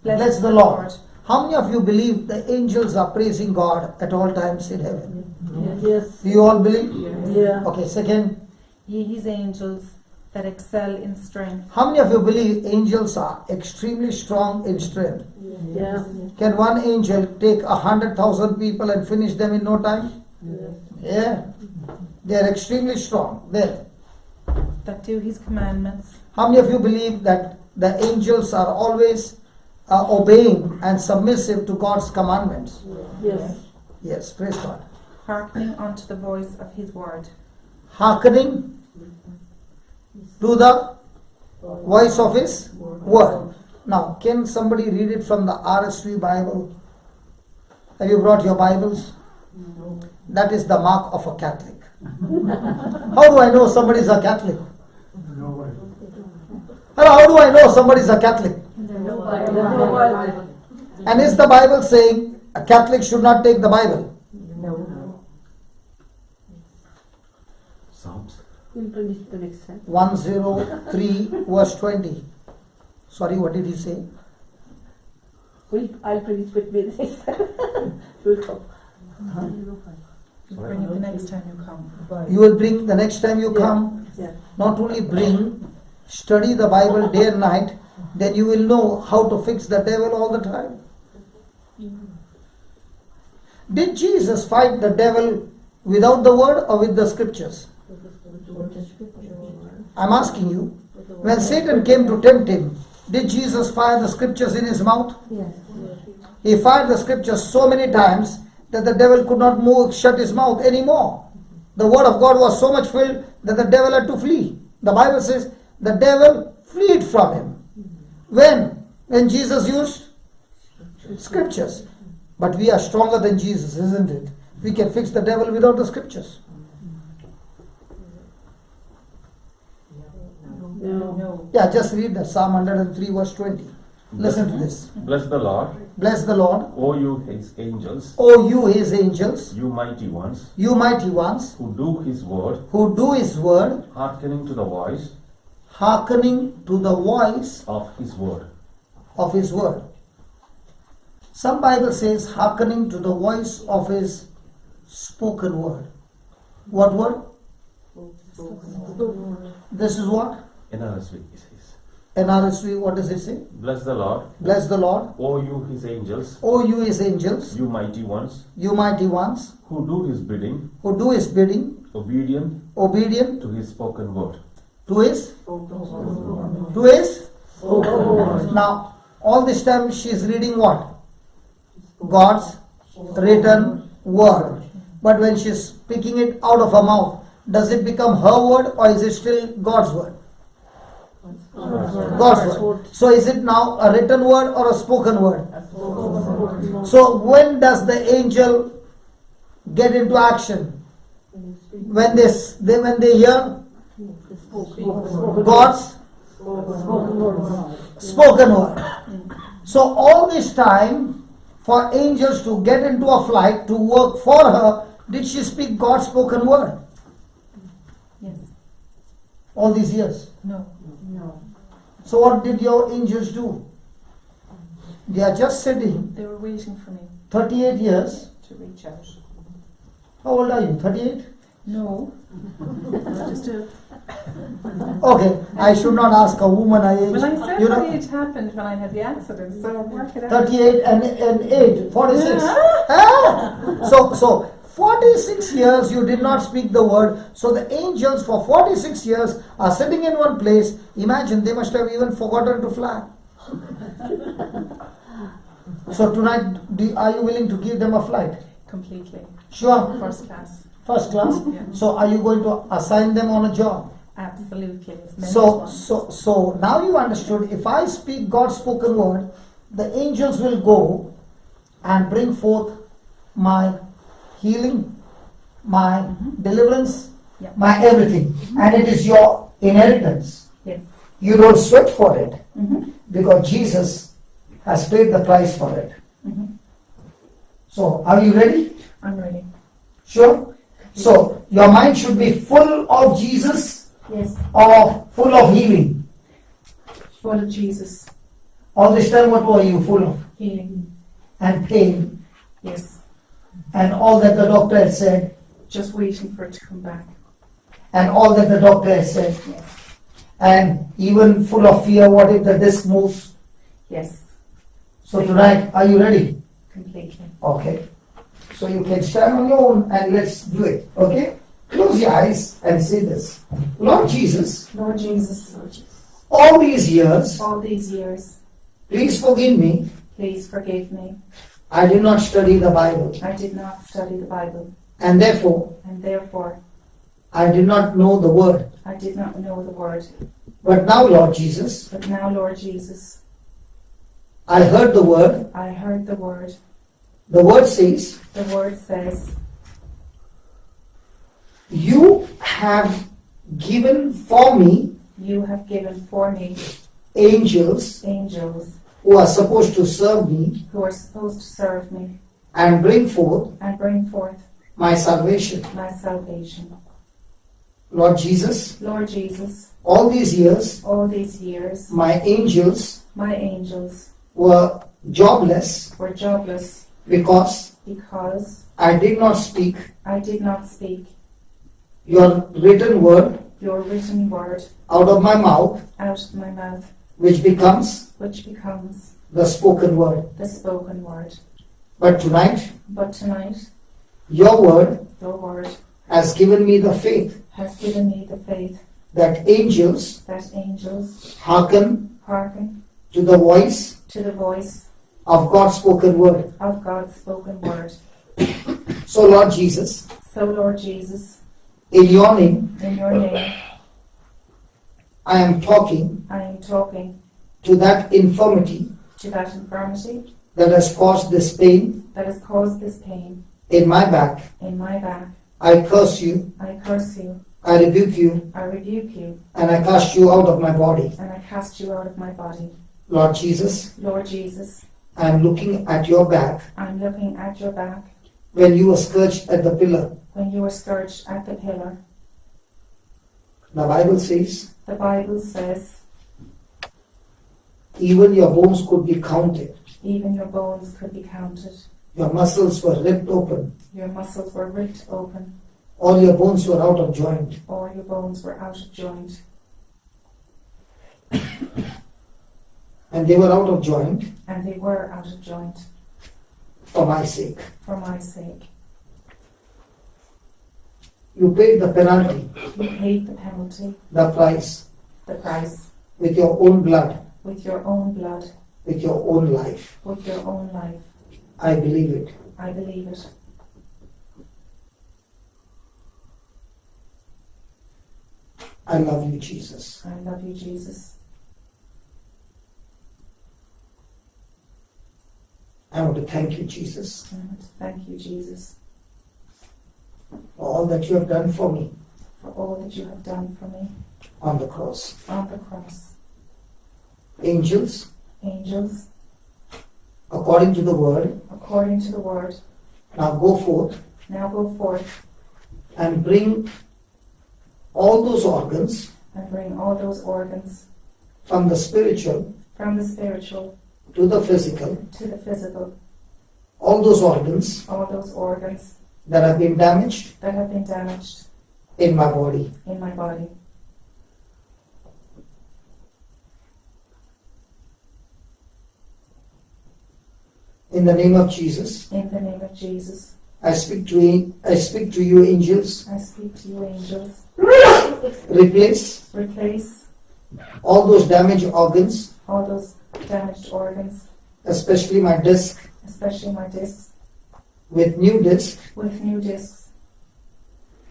Bless the Lord. How many of you believe the angels are praising God at all times in heaven? Yes. Do you all believe? Yeah. Okay, second. Ye his angels that excel in strength. How many of you believe angels are extremely strong in strength? Yeah. Can one angel take 100,000 people and finish them in no time? Yeah. Yeah. They are extremely strong. There. that do his commandments. How many of you believe that the angels are always obeying and submissive to God's commandments? Yes. Yes, praise God. Hearkening unto the voice of his word. Hearkening to the voice of his word. Now, can somebody read it from the RSV Bible? Have you brought your Bibles? That is the mark of a Catholic. How do I know somebody is a Catholic? How do I know somebody is a Catholic? And is the Bible saying a Catholic should not take the Bible? Psalms. We'll bring it the next time. 103 verse 20. Sorry, what did he say? I'll bring it with me the next time. We'll come. You bring it the next time you come. You will bring the next time you come. Yeah. Not only bring, study the Bible day and night, then you will know how to fix the devil all the time. Did Jesus fight the devil without the word or with the scriptures? I'm asking you. When Satan came to tempt him, did Jesus fire the scriptures in his mouth? Yes. He fired the scriptures so many times that the devil could not shut his mouth anymore. The word of God was so much filled that the devil had to flee. The Bible says the devil fled from him. When? When Jesus used scriptures. But we are stronger than Jesus, isn't it? We can fix the devil without the scriptures. No. Yeah, just read the Psalm 103 verse 20. Listen to this. Bless the Lord, Bless the Lord, O you his angels, O you his angels, you mighty ones, you mighty ones, who do his word, who do his word, hearkening to the voice hearkening to the voice of his word. of his word. Some Bible says hearkening to the voice of his spoken word. What word? This is what? NRSV it says. NRSV, what does it say? Bless the Lord, Bless the Lord, O you his angels, O you his angels, you mighty ones, you mighty ones, who do his bidding, who do his bidding, obedient to his spoken word. to his, to his. Now, all this time she is reading what? God's written word. But when she is speaking it out of her mouth, does it become her word or is it still God's word? God's word. So is it now a written word or a spoken word? So when does the angel get into action? When they hear God's spoken word. So all this time, for angels to get into a flight to work for her, did she speak God's spoken word? Yes. All these years. No. So what did your angels do? They are just sitting They were waiting for me 38 years. to reach out. How old are you? 38? No. Just a, Okay, I should not ask a woman her age. well, I said You my know, age happened when I had the accident, so work it out. 38 and age, 46. Yeah. Ah! So 46 years you did not speak the word. So the angels for 46 years are sitting in one place. Imagine, they must have even forgotten to fly. So tonight, are you willing to give them a flight? Completely. Sure. First class. First class. Yeah. So are you going to assign them on a job? Absolutely. As many as So one. now you understood. If I speak God's spoken word, the angels will go and bring forth my healing, my deliverance, Yeah. my everything, and it is your inheritance. Yes. You don't sweat for it Mm-hmm. because Jesus has paid the price for it. Mm-hmm. So, are you ready? I'm ready. Sure. So, your mind should be full of Jesus Yes. or full of healing. Full of Jesus. All this time, what were you full of? Healing. And pain, Yes. and all that the doctor had said, Just waiting for it to come back. and all that the doctor had said, Yes. and even full of fear, what if the disc moves? Yes. So tonight, are you ready? Completely. Okay. So you can stand on your own and let's do it. Okay? Close Close your eyes and say this. Lord Jesus, Lord Jesus, all these years, all these years, please forgive me. please forgive me. I did not study the Bible, I did not study the Bible, and therefore and therefore I did not know the word. I did not know the word. But now, Lord Jesus, But now, Lord Jesus, I heard the word. I heard the word. The word says, The word says, you have given for me you have given for me angels angels who are supposed to serve me who are supposed to serve me and bring forth and bring forth my salvation. my salvation. Lord Jesus, Lord Jesus, all these years, all these years, my angels my angels were jobless were jobless because because I did not speak I did not speak your written word your written word out of my mouth, out of my mouth, which becomes which becomes the spoken word. the spoken word. But tonight, But tonight, your word your word has given me the faith has given me the faith that angels that angels hearken hearken to the voice to the voice of God's spoken word. of God's spoken word. So, Lord Jesus, So, Lord Jesus, in your name, in your name, I am talking I am talking to that infirmity to that infirmity that has caused this pain that has caused this pain in my back. in my back. I curse you, I curse you, I rebuke you, I rebuke you, and I cast you out of my body. and I cast you out of my body. Lord Jesus, Lord Jesus, I am looking at your back I'm looking at your back when you were scourged at the pillar. when you were scourged at the pillar. The Bible says, The Bible says, even your bones could be counted. even your bones could be counted. Your muscles were ripped open. Your muscles were ripped open. All your bones were out of joint. All your bones were out of joint. And they were out of joint And they were out of joint for my sake. for my sake. You paid the penalty, You paid the penalty, the price, the price, with your own blood, with your own blood, with your own life. with your own life. I believe it. I believe it. I love you, Jesus. I love you, Jesus. I want to thank you, Jesus, I want to thank you, Jesus, for all that you have done for me for all that you have done for me on the cross. on the cross. Angels, Angels, according to the word, according to the word, now go forth now go forth and bring all those organs and bring all those organs from the spiritual from the spiritual to the physical, to the physical, all those organs all those organs that have been damaged that have been damaged in my body. in my body. In the name of Jesus, In the name of Jesus, I speak to you, angels. I speak to you, angels. Replace Replace all those damaged organs, all those damaged organs, especially my disc, especially my discs, with new disc, with new discs,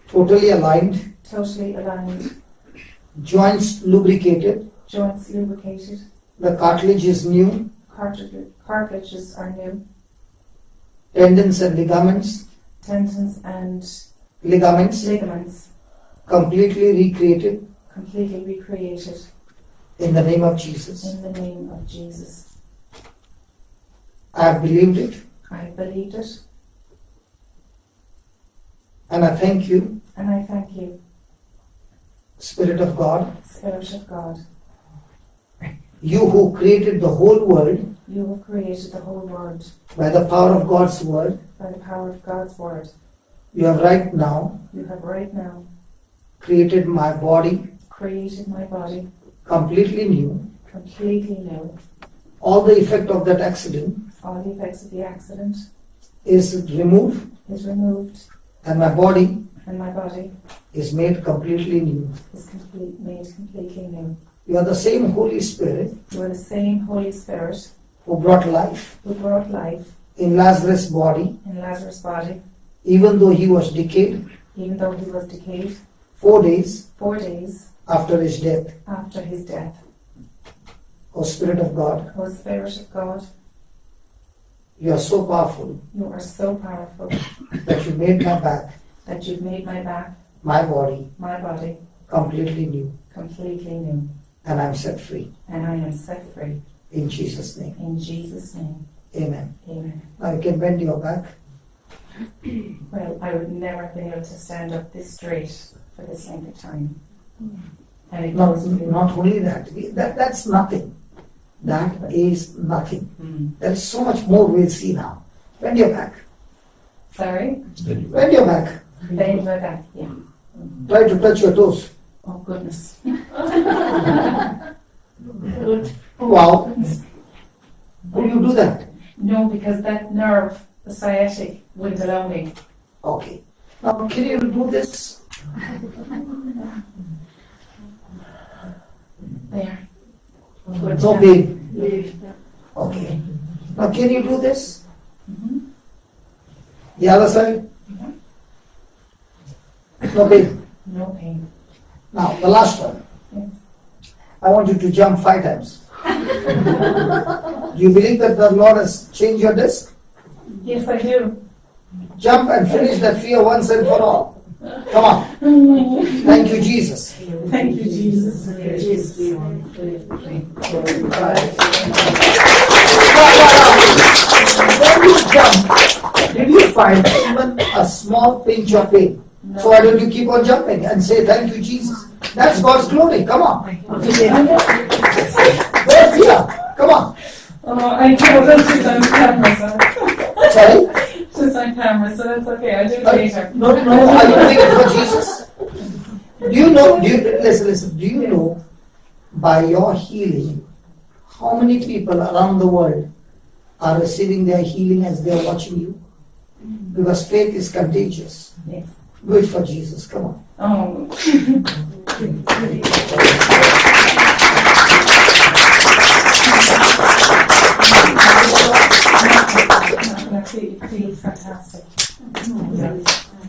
totally aligned, totally aligned, joints lubricated, joints lubricated, the cartilage is new, cartilages are new, tendons and ligaments ligaments completely recreated completely recreated in the name of Jesus. in the name of Jesus. I have believed it, I believed it, and I thank you, and I thank you, Spirit of God, Spirit of God. you who created the whole world You have created the whole world by the power of God's word. by the power of God's word. You have right now You have right now created my body created my body completely new. completely new. All the effect of that accident All the effects of the accident is removed, is removed, and my body and my body is made completely new. is made completely new. You are the same Holy Spirit You are the same Holy Spirit who brought life who brought life in Lazarus' body, in Lazarus' body, even though he was decayed even though he was decayed 4 days 4 days after his death. after his death. O Spirit of God, O Spirit of God, you are so powerful you are so powerful that you made my back, that you've made my back, my body, my body, completely new, completely new, and I'm set free. and I am set free. In Jesus' name. In Jesus' name, Amen. amen. Now you can bend your back. Well, I would never have been able to stand up this straight for this length of time. And it Not, goes really not only that, that's nothing. That is nothing. There is so much more we'll see now. Bend your back. Sorry? Bend your back. Bend my back, yeah. Try to touch your toes. Oh, goodness. Wow. Will you do that? No, because that nerve, the sciatic, wouldn't allow me. Okay. Now can you do this? There. Good. No pain. Okay. Now can you do this? Mhm. The other side? No pain. No pain. Now the last one. Yes. I want you to jump 5 times. Do you believe that the Lord has changed your disc? Yes, I do. Jump and finish that fear once and for all. Come on. Thank you, Jesus. Thank you, Jesus. When you jump, did you find even a small pinch of pain? So why don't you keep on jumping and say thank you, Jesus? That's God's glory. Come on. Don't fear. Come on. I can't do this on camera, so. Sorry? Just on camera, so that's okay. I'll do it later. No. Are you doing it for Jesus? Do you know? Listen. Do you know by your healing how many people around the world are receiving their healing as they are watching you? Because faith is contagious. Yes. Do it for Jesus. Come on. Oh. That feels fantastic.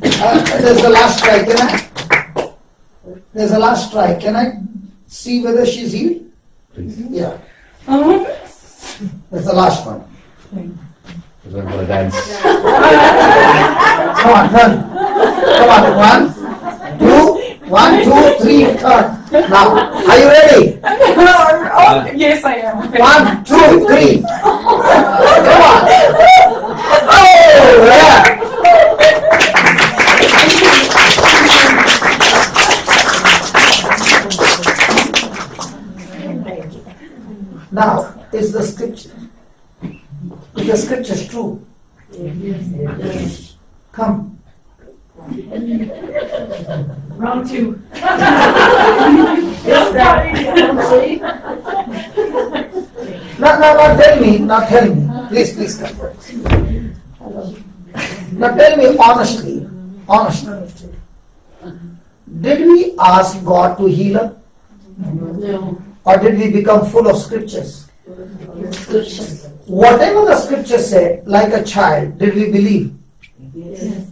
There's the last try. There's a last try. Can I see whether she's healed? Please. Yeah. Oh. That's the last one. We're going to dance. Come on, turn. Come on. 1, 2, 1, 2, 3, turn. Now, are you ready? Oh, yes, I am. 1, 2, 3. Come on. Oh, yeah. Now, is the scripture? Is the scripture true? Come. Round 2. Not tell me. Please come. Now tell me honestly. Did we ask God to heal her? No. Or did we become full of scriptures? Scriptures. Whatever the scripture said, like a child, did we believe? Yes.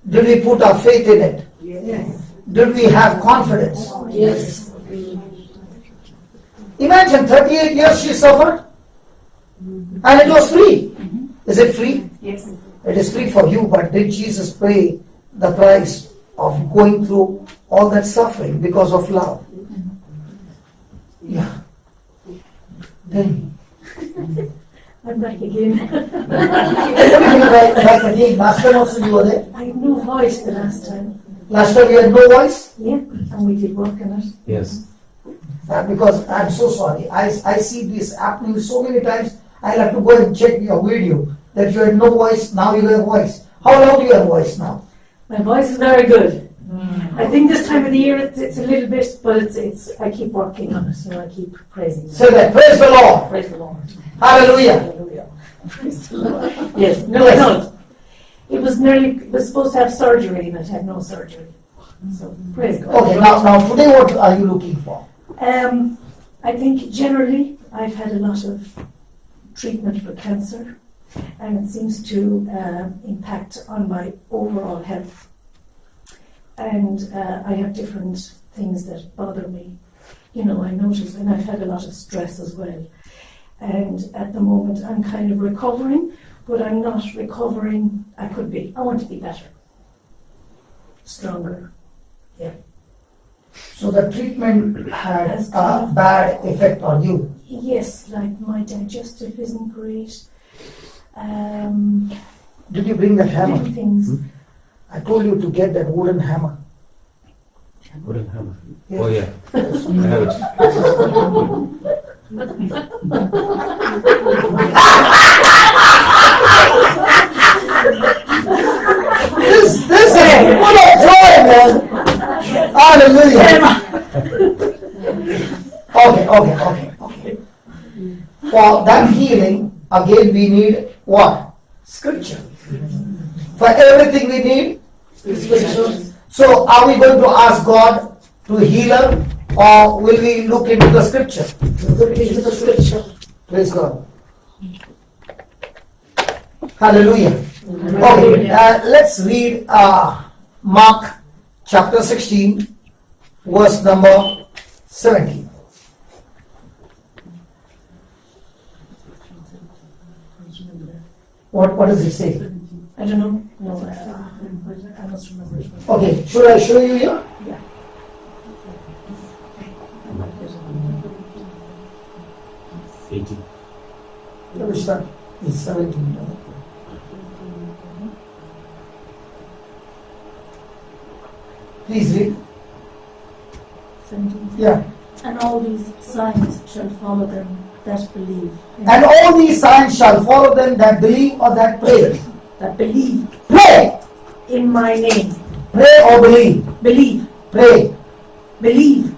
Did we put our faith in it? Yes. Did we have confidence? Yes. Imagine 38 years she suffered and it was free. Is it free? Yes. It is free for you, but did Jesus pay the price of going through all that suffering because of love? Yeah. Tell me. I'm back again. Back again. Last time also you were there? I had no voice the last time. Last time you had no voice? Yeah, and we did work on it. Yes. Because I'm so sorry. I see this happening so many times. I'll have to go and check your video that you had no voice, now you have voice. How loud you have voice now? My voice is very good. I think this time of the year it's a little bit, but it's I keep working on it, I keep praising. Say that. Praise the Lord. Praise the Lord. Hallelujah. Hallelujah. Praise the Lord. Yes. Yes. it was supposed to have surgery and it had no surgery. So praise God. Okay, now today what are you looking for? I think generally I've had a lot of treatment for cancer, and it seems to impact on my overall health. And I have different things that bother me. You know, I notice, and I've had a lot of stress as well. And at the moment I'm kind of recovering, but I'm not recovering. I could be. I want to be better, stronger. So the treatment had a bad effect on you. Yes, like my digestive isn't great. Did you bring that hammer? Many things. I told you to get that wooden hammer. Wooden hammer. Yes. Oh yeah, I have it. This is full of joy, man. Hallelujah. Okay. For that healing, again we need what? Scripture. For everything we need scripture. So are we going to ask God to heal her, or will we look into the scripture? Look into the scripture. Praise God. Hallelujah. Okay, let's read Mark chapter 16, verse number 17. What does it say? I don't know. No, I must remember it. Okay, should I show you here? Yeah. 18. Let me start. It's 17. Please read. 17. Yeah. And all these signs shall follow them that believe. And all these signs shall follow them that believe or that pray. That believe Pray. in my name. Pray or believe. Believe. Pray. Believe.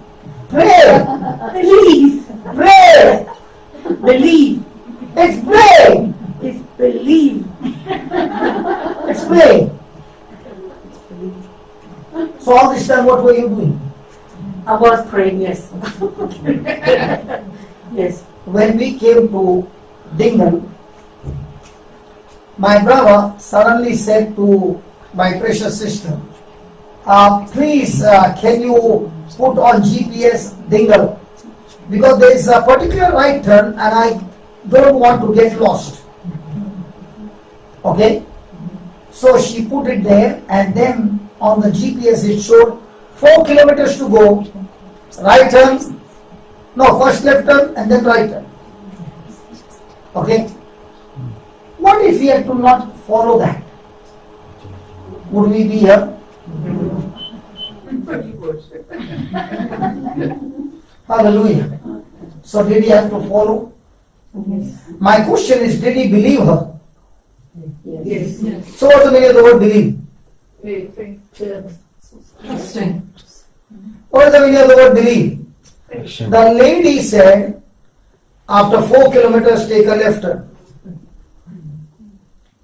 Pray. Believe. Pray. Believe. It's pray. It's believe. It's pray. So all this time what were you doing? I was praying, yes. Yes. When we came to Dingle, my brother suddenly said to my precious sister, please can you put on GPS Dingle, because there is a particular right turn and I don't want to get lost. Okay? So she put it there, and then on the GPS it showed 4 kilometers to go, right turn, no, first left turn and then right turn. Okay? What if we had to not follow that? Would we be here? Hallelujah. So did he have to follow? Yes. My question is, did he believe her? Yes. So what's the meaning of the word believe? Trusting. What is the meaning of the word believe? The lady said, after 4 kilometers take a left turn.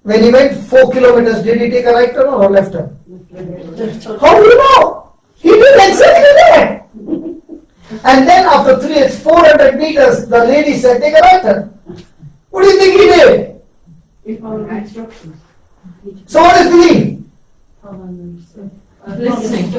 When he went 4 kilometers, did he take a right turn or a left turn? How do you know? He did exactly that. And then after 400 meters, the lady said, take a right turn. What do you think he did? He followed instructions. So what is believe? Listening.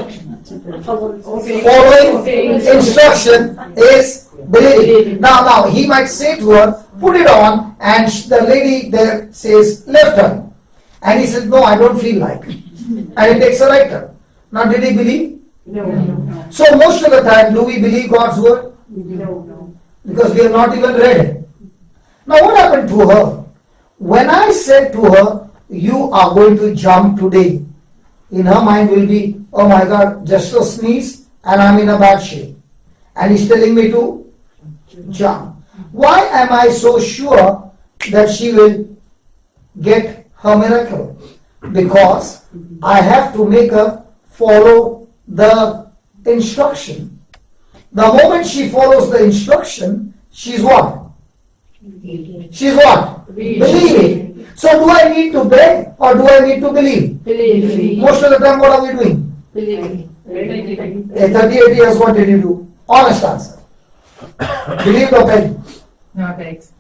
Following instruction is believing. Now he might say to her, put it on, and the lady there says left turn. And he says, no, I don't feel like. And he takes a right turn. Now did he believe? No. So most of the time, do we believe God's word? No. Because we have not even read it. Now what happened to her? When I said to her, you are going to jump today, in her mind will be, oh my God, just a sneeze and I'm in a bad shape. And he's telling me to jump. Why am I so sure that she will get her miracle? Because I have to make her follow the instruction. The moment she follows the instruction, she's what? She's what? Believing. So do I need to beg or do I need to believe? Believe. Most of the time, what are we doing? Believe. A 38 years, what did you do? Honest answer. Believe or beg? No, thanks.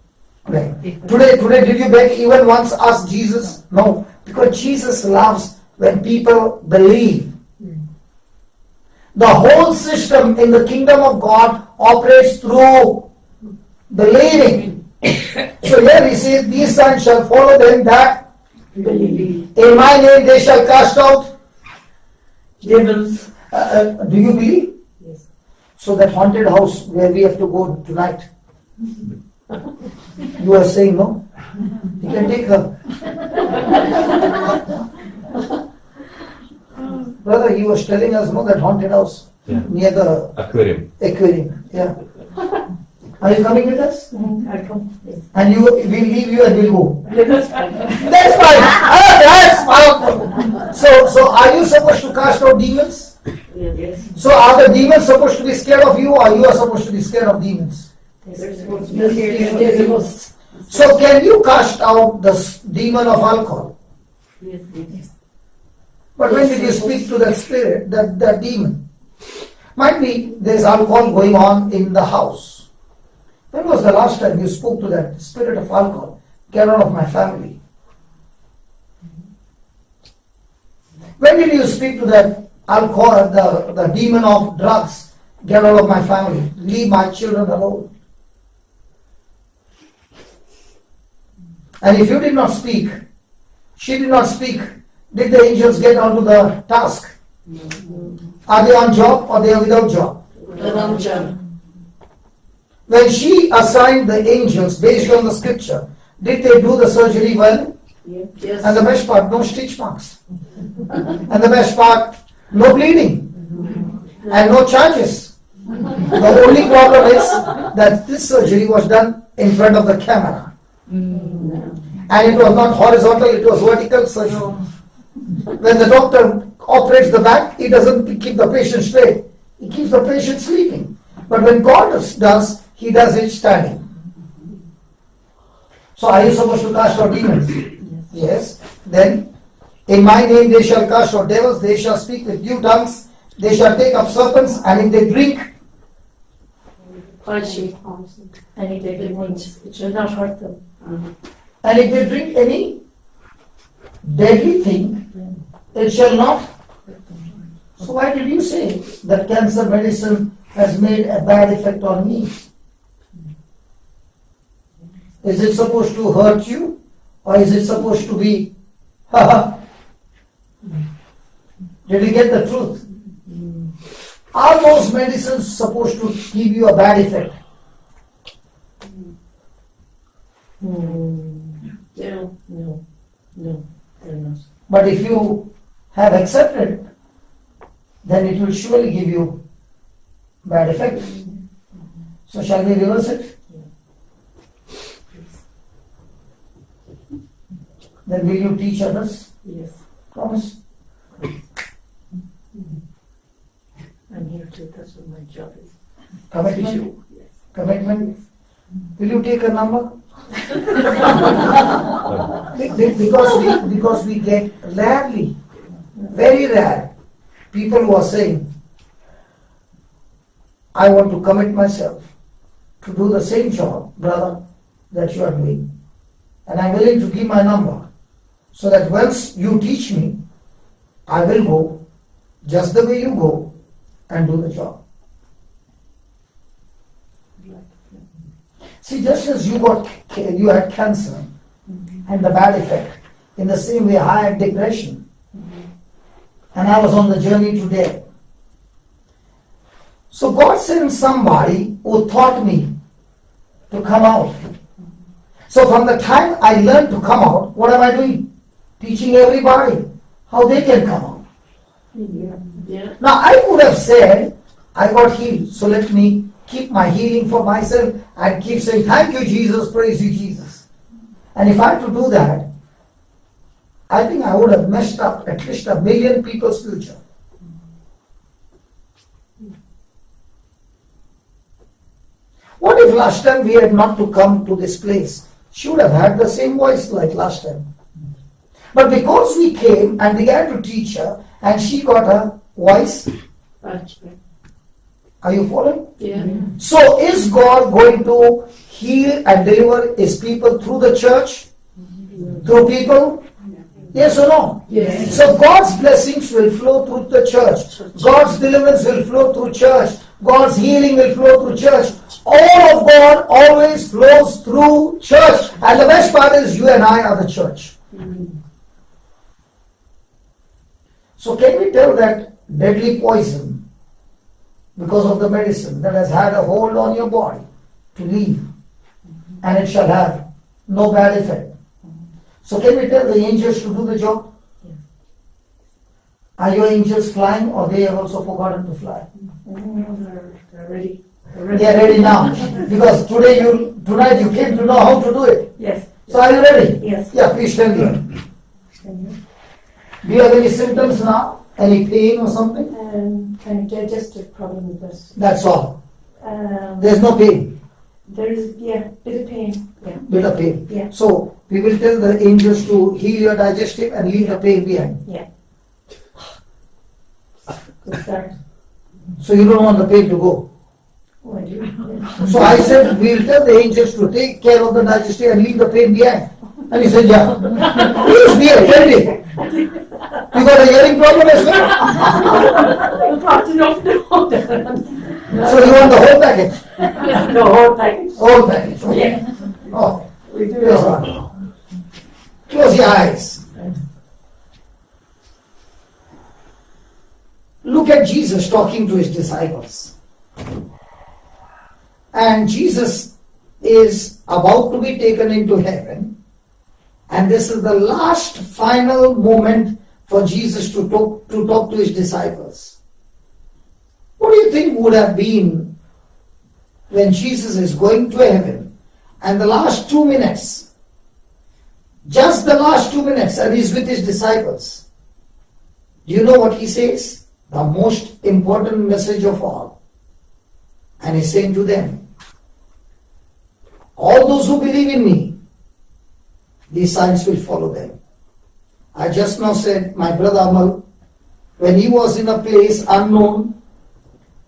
Beg. Today, did you beg even once? Ask Jesus? No. Because Jesus loves when people believe. The whole system in the kingdom of God operates through believing. So here he says, these signs shall follow them that Believe. in my name they shall cast out Devils. do you believe? Yes. So that haunted house where we have to go tonight, you are saying no? You can take her. Brother, he was telling us, no, that haunted house Yeah. near the Aquarium. aquarium. Yeah. Are you coming with us? I come. Yes. And we'll leave you and we'll go. That's fine. That's fine. That's powerful. So are you supposed to cast out demons? Yes. So are the demons supposed to be scared of you or you are supposed to be scared of demons? Yes. So can you cast out the demon of alcohol? Yes. But when did you speak to that spirit, that demon? Might be there's alcohol going on in the house. When was the last time you spoke to that spirit of alcohol? Get out of my family. When did you speak to that alcohol, the demon of drugs? Get out of my family. Leave my children alone. And if you did not speak, she did not speak, did the angels get onto the task? Are they on job or they are without job? When she assigned the angels based on the scripture, did they do the surgery well? Yes. And the best part, no stitch marks. And the best part, no bleeding. And no charges. The only problem is that this surgery was done in front of the camera. And it was not horizontal, it was vertical surgery. When the doctor operates the back, he doesn't keep the patient straight. He keeps the patient sleeping. But when God does, he does it standing. So are you supposed to cast out demons? Yes. Then, in my name they shall cast out devils, they shall speak with new tongues, they shall take up serpents, and if they drink, Any deadly things, it shall not hurt them. and if they drink any deadly thing, it shall not. So why did you say that cancer medicine has made a bad effect on me? Is it supposed to hurt you? Or is it supposed to be, haha? Did you get the truth? Are those medicines supposed to give you a bad effect? No, they're not. But if you have accepted, then it will surely give you bad effect. So shall we reverse it? Then will you teach others? Yes. Promise? I'm here too, that's what my job is. Commitment? Yes. Commitment? Will you take a number? Because we get rarely, very rare, people who are saying, I want to commit myself to do the same job, brother, that you are doing. And I'm willing to give my number so that once you teach me, I will go just the way you go and do the job. See, just as you had cancer and the bad effect, in the same way I had depression, and I was on the journey to death. So God sent somebody who taught me to come out. So from the time I learned to come out, what am I doing? Teaching everybody how they can come out. Yeah. Now I could have said, I got healed, so let me keep my healing for myself and keep saying, thank you Jesus, praise you Jesus. And if I had to do that, I think I would have messed up at least 1 million people's future. What if last time we had not to come to this place? she would have had the same voice like last time. But because we came and began to teach her, and she got a voice, are you following? Yeah. So is God going to heal and deliver His people through the church? Through people? Yes or no? Yes. So God's blessings will flow through the church. God's deliverance will flow through church. God's healing will flow through church. All of God always flows through church. And the best part is you and I are the church. So can we tell that deadly poison, because of the medicine that has had a hold on your body, to leave, and it shall have no bad effect? So can we tell the angels to do the job? Are your angels flying, or they have also forgotten to fly? They're ready. They are ready now. Because tonight you came to know how to do it. Yes. So are you ready? Yes. Yeah, please stand here. Do you have any symptoms now? Any pain or something? Kind of digestive problems, but That's all. um, There's no pain. there is bit of pain. Yeah. Bit of pain. Yeah. So we will tell the angels to heal your digestive and leave the pain behind. Yeah. Good start. So you don't want the pain to go. Oh, I do. So I said we will tell the angels to take care of the digestive and leave the pain behind. And he said, yeah. Please be here, tell me. You got a hearing problem as well? Not enough to hold that. So you want the whole package? The whole package. Whole package. Okay. Yeah. Oh, We do yes, it. ma'am. Close your eyes. Look at Jesus talking to his disciples. And Jesus is about to be taken into heaven. And this is the last final moment for Jesus to talk to his disciples. What do you think would have been when Jesus is going to heaven and the last 2 minutes, just the last 2 minutes, and he's with his disciples? Do you know what he says? The most important message of all. And he's saying to them, all those who believe in me, these signs will follow them. I just now said, my brother Amal, when he was in a place unknown,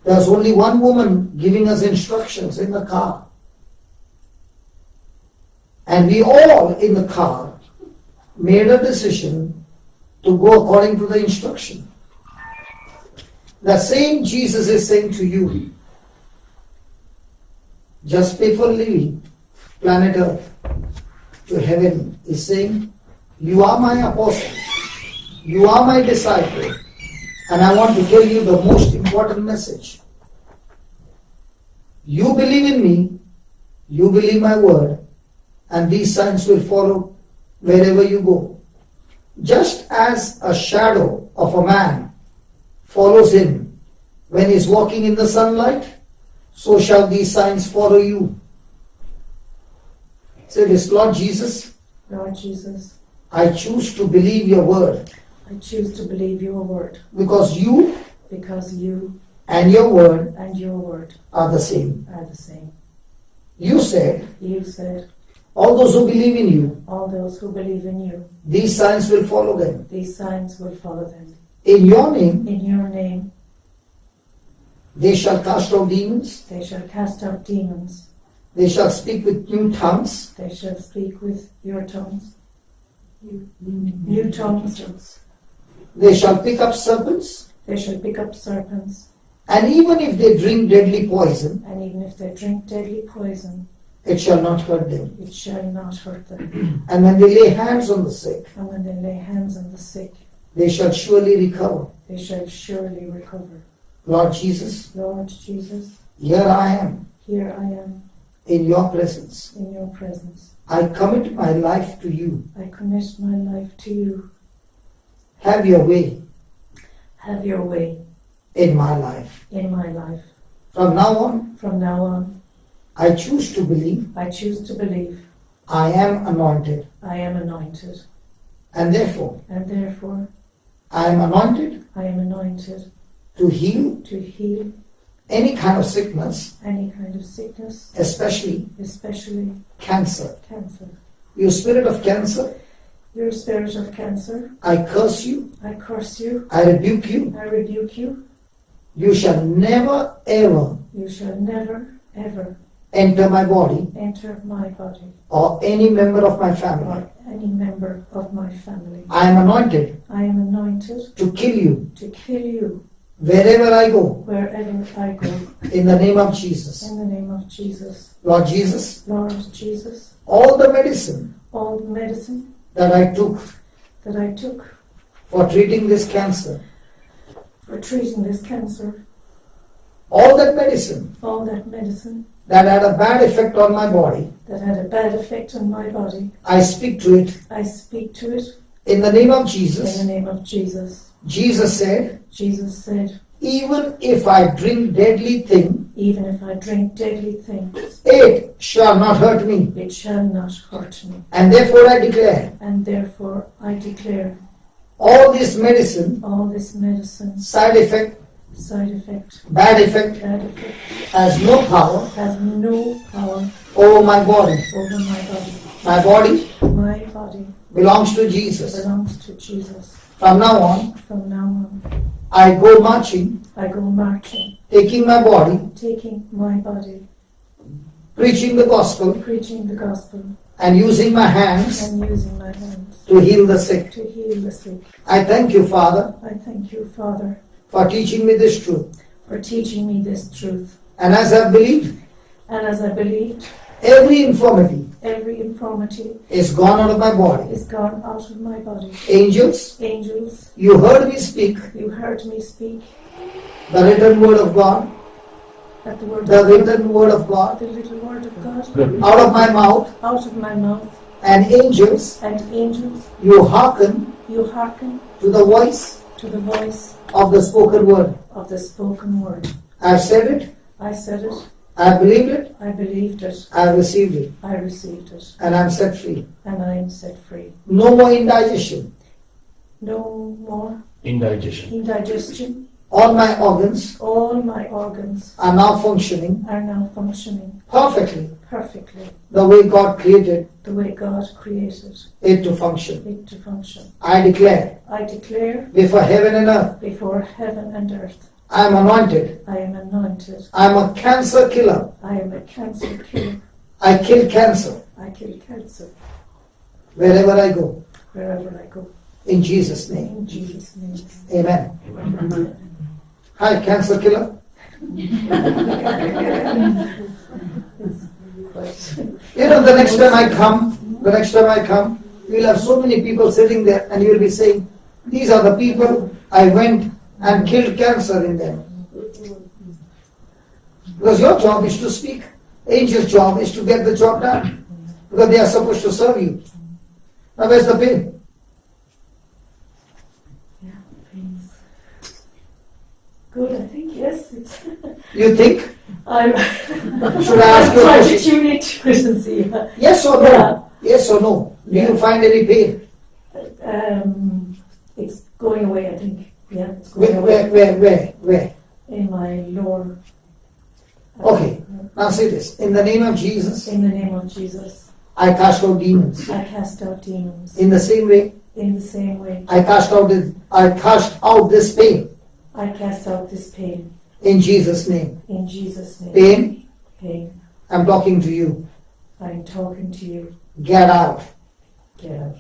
there was only one woman giving us instructions in the car. And we all in the car made a decision to go according to the instruction. The same Jesus is saying to you, just before leaving planet Earth to heaven, is saying, you are my apostle, you are my disciple, and I want to tell you the most important message. You believe in me, you believe my word, and these signs will follow wherever you go. Just as a shadow of a man follows him when he is walking in the sunlight, so shall these signs follow you. Say this, Lord Jesus, Lord Jesus, I choose to believe your word, I choose to believe your word, because you because you and your word and your word are the same. are the same. You said, You said, all those who believe in you, all those who believe in you, these signs will follow them. these signs will follow them. In your name, In your name, they shall cast out demons, they shall cast out demons, they shall speak with new tongues, they shall speak with your tongues, new tongues, they shall pick up serpents, they shall pick up serpents, and even if they drink deadly poison, and even if they drink deadly poison, it shall not hurt them. it shall not hurt them. And when they lay hands on the sick, And when they lay hands on the sick, they shall surely recover. they shall surely recover. Lord Jesus, Lord Jesus, here I am here I am in your presence. in your presence. I commit my life to you. I commit my life to you. Have your way Have your way in my life. in my life. From now on, From now on, I choose to believe I choose to believe I am anointed, I am anointed, and therefore and therefore I am anointed I am anointed to heal, to heal, any kind of sickness, any kind of sickness, especially especially cancer. cancer. You spirit of cancer, Your spirit of cancer, I curse you, I curse you, I rebuke you. I rebuke you. You shall never ever You shall never, ever enter my body enter my body or any member of my family. or any member of my family. I am anointed I am anointed to kill you to kill you wherever I go wherever I go. in the name of Jesus. In the name of Jesus. Lord Jesus, Lord Jesus, all the medicine all the medicine that I took that I took for treating this cancer, for treating this cancer, all that medicine all that medicine that had a bad effect on my body, that had a bad effect on my body, I speak to it I speak to it in the name of in Jesus. the name of Jesus. Jesus said, Jesus said, even if I drink deadly thing, even if I drink deadly things, it shall not hurt me. it shall not hurt me. And therefore I declare, And therefore I declare all this medicine, all this medicine, side effect, side effect, bad effect, bad effect, has no power has no power over my body. over my body. My body My body belongs to Jesus. belongs to Jesus. From now on, From now on, I go marching, I go marching, taking my body, taking my body, preaching the gospel, preaching the gospel, and using my hands and using my hands to heal the sick. to heal the sick. I thank you, Father, I thank you, Father, for teaching me this truth. for teaching me this truth. And as I believed, And as I believed, every infirmity every infirmity is gone out of my body. is gone out of my body. Angels, Angels, you heard me speak you heard me speak the written word of God, at the word the of God, written word of God the little word of God, out of my mouth, out of my mouth. and angels, And angels, you hearken you hearken to the voice to the voice of the spoken word. of the spoken word. I've said it, I said it, I believed it, I believed it, I received it, I received it, and I'm set free. and I am set free. No more indigestion. No more Indigestion. indigestion. All my organs All my organs are now functioning are now functioning perfectly perfectly the way God created the way God created it to function. it to function. I declare I declare before heaven and earth, before heaven and earth, I am anointed. I am anointed. I am a cancer killer. I am a cancer killer. I kill cancer I kill cancer wherever I go. wherever I go. In Jesus' name. In Jesus' name. Amen. Amen. Hi, cancer killer. You know, the next time I come, you'll have so many people sitting there and you'll be saying, these are the people I went and killed cancer in them. Because your job is to speak. Angel's job is to get the job done. Because they are supposed to serve you. Now where's the pain? Yeah, please. Good, I think, yes. It's You think? I'm Should I ask you a trying to question? tune into it and see. Yes or no? Yes or no? Do you find any pain? It's going away, I think. Yeah, it's going Where? in my lower. Okay. Now say this. In the name of Jesus, In the name of Jesus, I cast out demons. I cast out demons. In the same way, In the same way, I cast out this pain. I cast out this pain. In Jesus' name. In Jesus' name. Pain, Pain. I'm talking to you. I'm talking to you. Get out. Get out.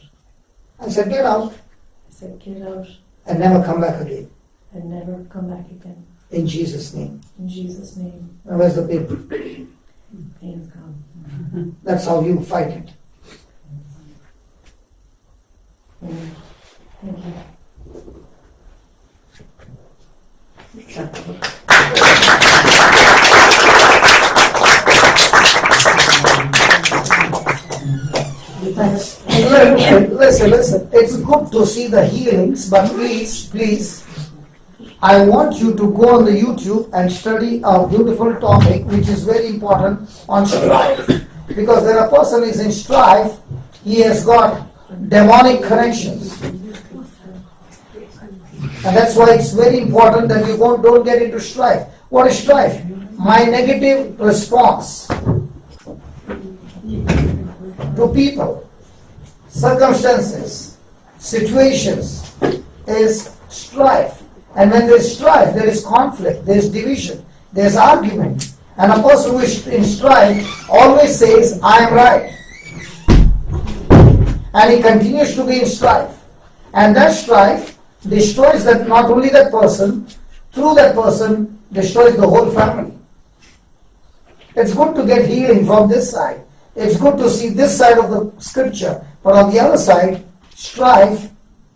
I said, get out I said, get out and never come back again. and never come back again. In Jesus' name. In Jesus' name. Now where's the pain? Pain's gone. That's how you fight it. Amen. Thank you. Thanks. Listen. It's good to see the healings, but please, I want you to go on the YouTube and study a beautiful topic which is very important on strife. Because when a person is in strife, he has got demonic connections. And that's why it's very important that you don't get into strife. What is strife? My negative response to people, circumstances, situations is strife. And when there is strife, there is conflict, there is division, there is argument. And a person who is in strife always says, I am right. And he continues to be in strife. And that strife destroys that, not only that person, through that person destroys the whole family. It's good to get healing from this side. It's good to see this side of the scripture. But on the other side, strife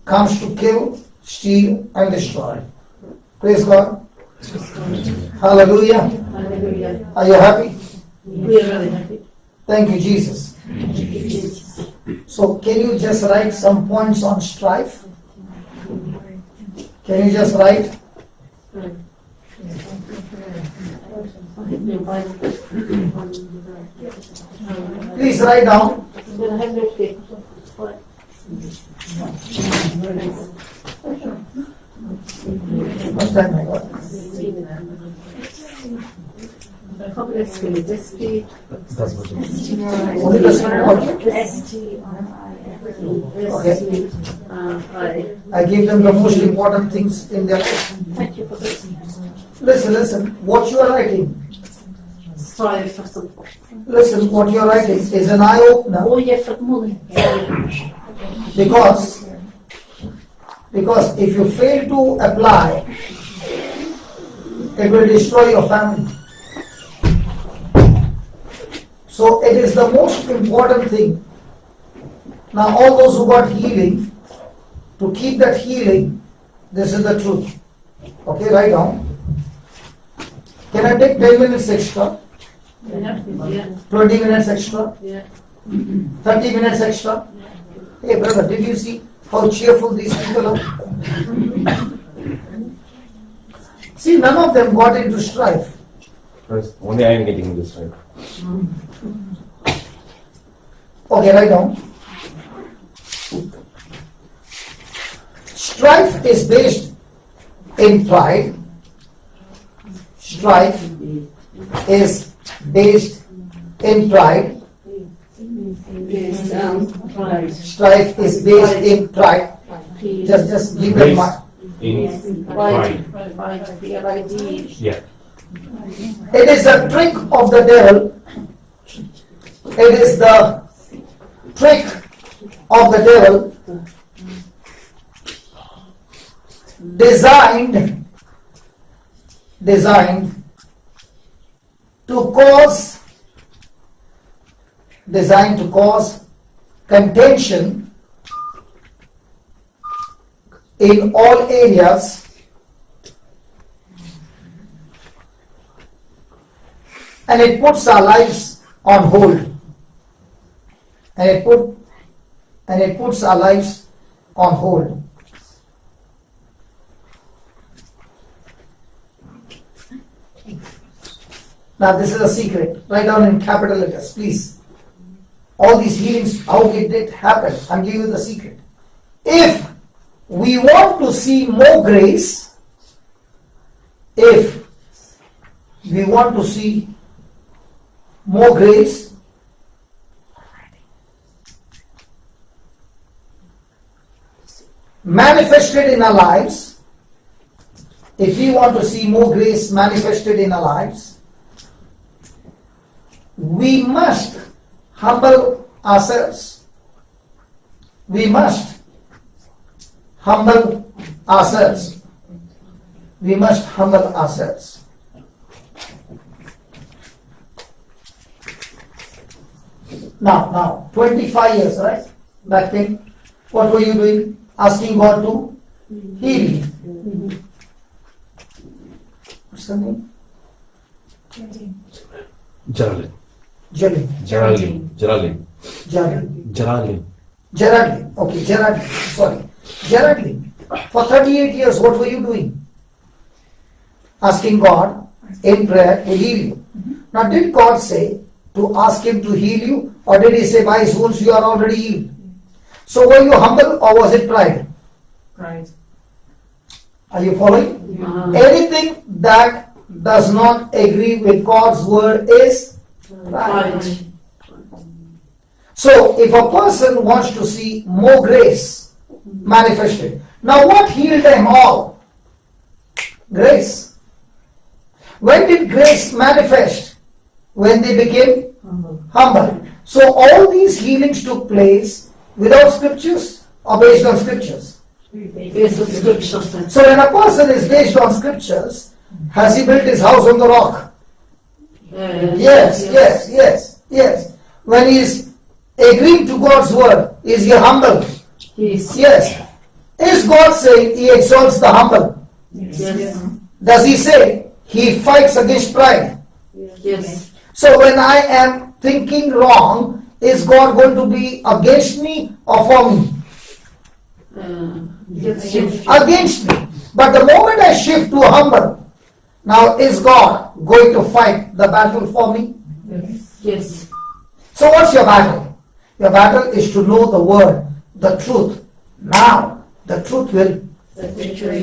comes to kill, steal, and destroy. Praise God. Hallelujah. Hallelujah. Are you happy? We are really happy. Thank you, Jesus. Thank you, Jesus. So, can you just write some points on strife? Can you just write? Please write down. What time I got? Public school, dispute, That's what it is. Only the second one. I gave them the most important things in their life. Thank you for this. Listen. What you are writing. Sorry for some. Listen, what you are writing is an eye opener. Oh, yeah, for money. Because if you fail to apply, it will destroy your family. So it is the most important thing. Now all those who got healing, to keep that healing, this is the truth. Okay, write down. Can I take 10 minutes extra? Yeah. 20 minutes extra? Yeah. 30 minutes extra? Hey brother, did you see how cheerful these people are? See, none of them got into strife. Only I am getting this right. Okay, write down. Strife is based in pride. Strife is based in pride. Strife is based in pride. Just give them my. In pride. Yeah. It is a trick of the devil. It is the trick of the devil designed to cause contention in all areas and it puts our lives on hold. And it puts our lives on hold. Now this is a secret. Write down in capital letters, please. All these healings, how did it happen? I'm giving you the secret. If we want to see more grace, if we want to see more grace, manifested in our lives, if we want to see more grace manifested in our lives, we must humble ourselves. We must humble ourselves. We must humble ourselves. Now, 25 years, right? Back then, what were you doing? Asking God to heal you. What's the name? Geraldine. Geraldine. Okay, Geraldine. Sorry. Geraldine. For 38 years, what were you doing? Asking God in prayer to heal you. Now, did God say to ask Him to heal you, or did He say by His wounds you are already healed? So were you humble or was it pride? Pride. Are you following? Anything that does not agree with God's word is pride. So, if a person wants to see more grace manifested, now what healed them all? Grace. When did grace manifest? When they became humble. So, all these healings took place without scriptures or based on scriptures? Based on scriptures. So, when a person is based on scriptures, has he built his house on the rock? Yes. When he is agreeing to God's word, is he humble? Yes. Is God saying he exalts the humble? Yes. Does he say he fights against pride? Yes. So when I am thinking wrong, is God going to be against me or for me? Against me. But the moment I shift to humble, now is God going to fight the battle for me? Yes. So what's your battle? Your battle is to know the word, the truth. Now the truth will.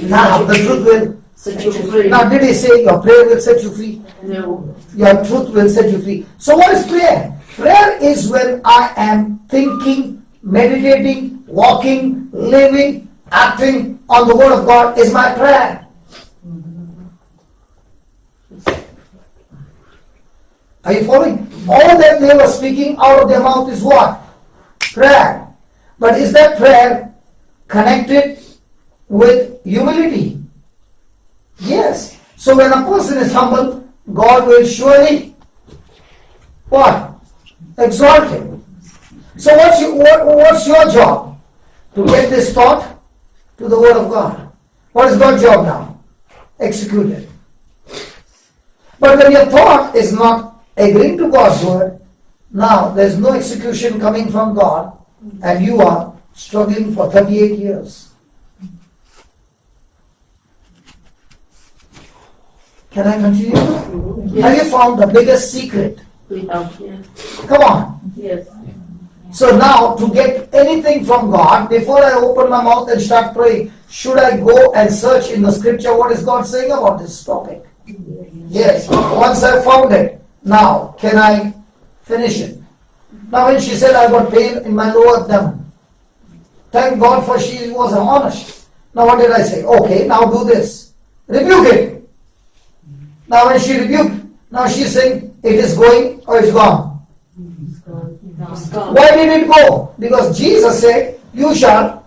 Now the truth will. Set you free. Now did he say your prayer will set you free? No. Your truth will set you free. So what is prayer? Prayer is when I am thinking, meditating, walking, living, acting on the word of God is my prayer. Are you following? All that they were speaking out of their mouth is what? Prayer. But is that prayer connected with humility? Yes. So when a person is humble, God will surely what? Exalt him. So what's your job? To get this thought to the word of God. What is God's job now? Execute it. But when your thought is not agreeing to God's word, now there's no execution coming from God and you are struggling for 38 years. Can I continue? Yes. Have you found the biggest secret? We have. Yes. Come on. Yes. So now to get anything from God, before I open my mouth and start praying, should I go and search in the scripture what is God saying about this topic? Yes. Once I found it, now can I finish it? Now when she said I got pain in my lower abdomen, thank God for she was honest. Now what did I say? Okay, now do this. Rebuke it. Now when she rebuked, now she's saying it is going or it's gone. Why did it go? Because Jesus said, you shall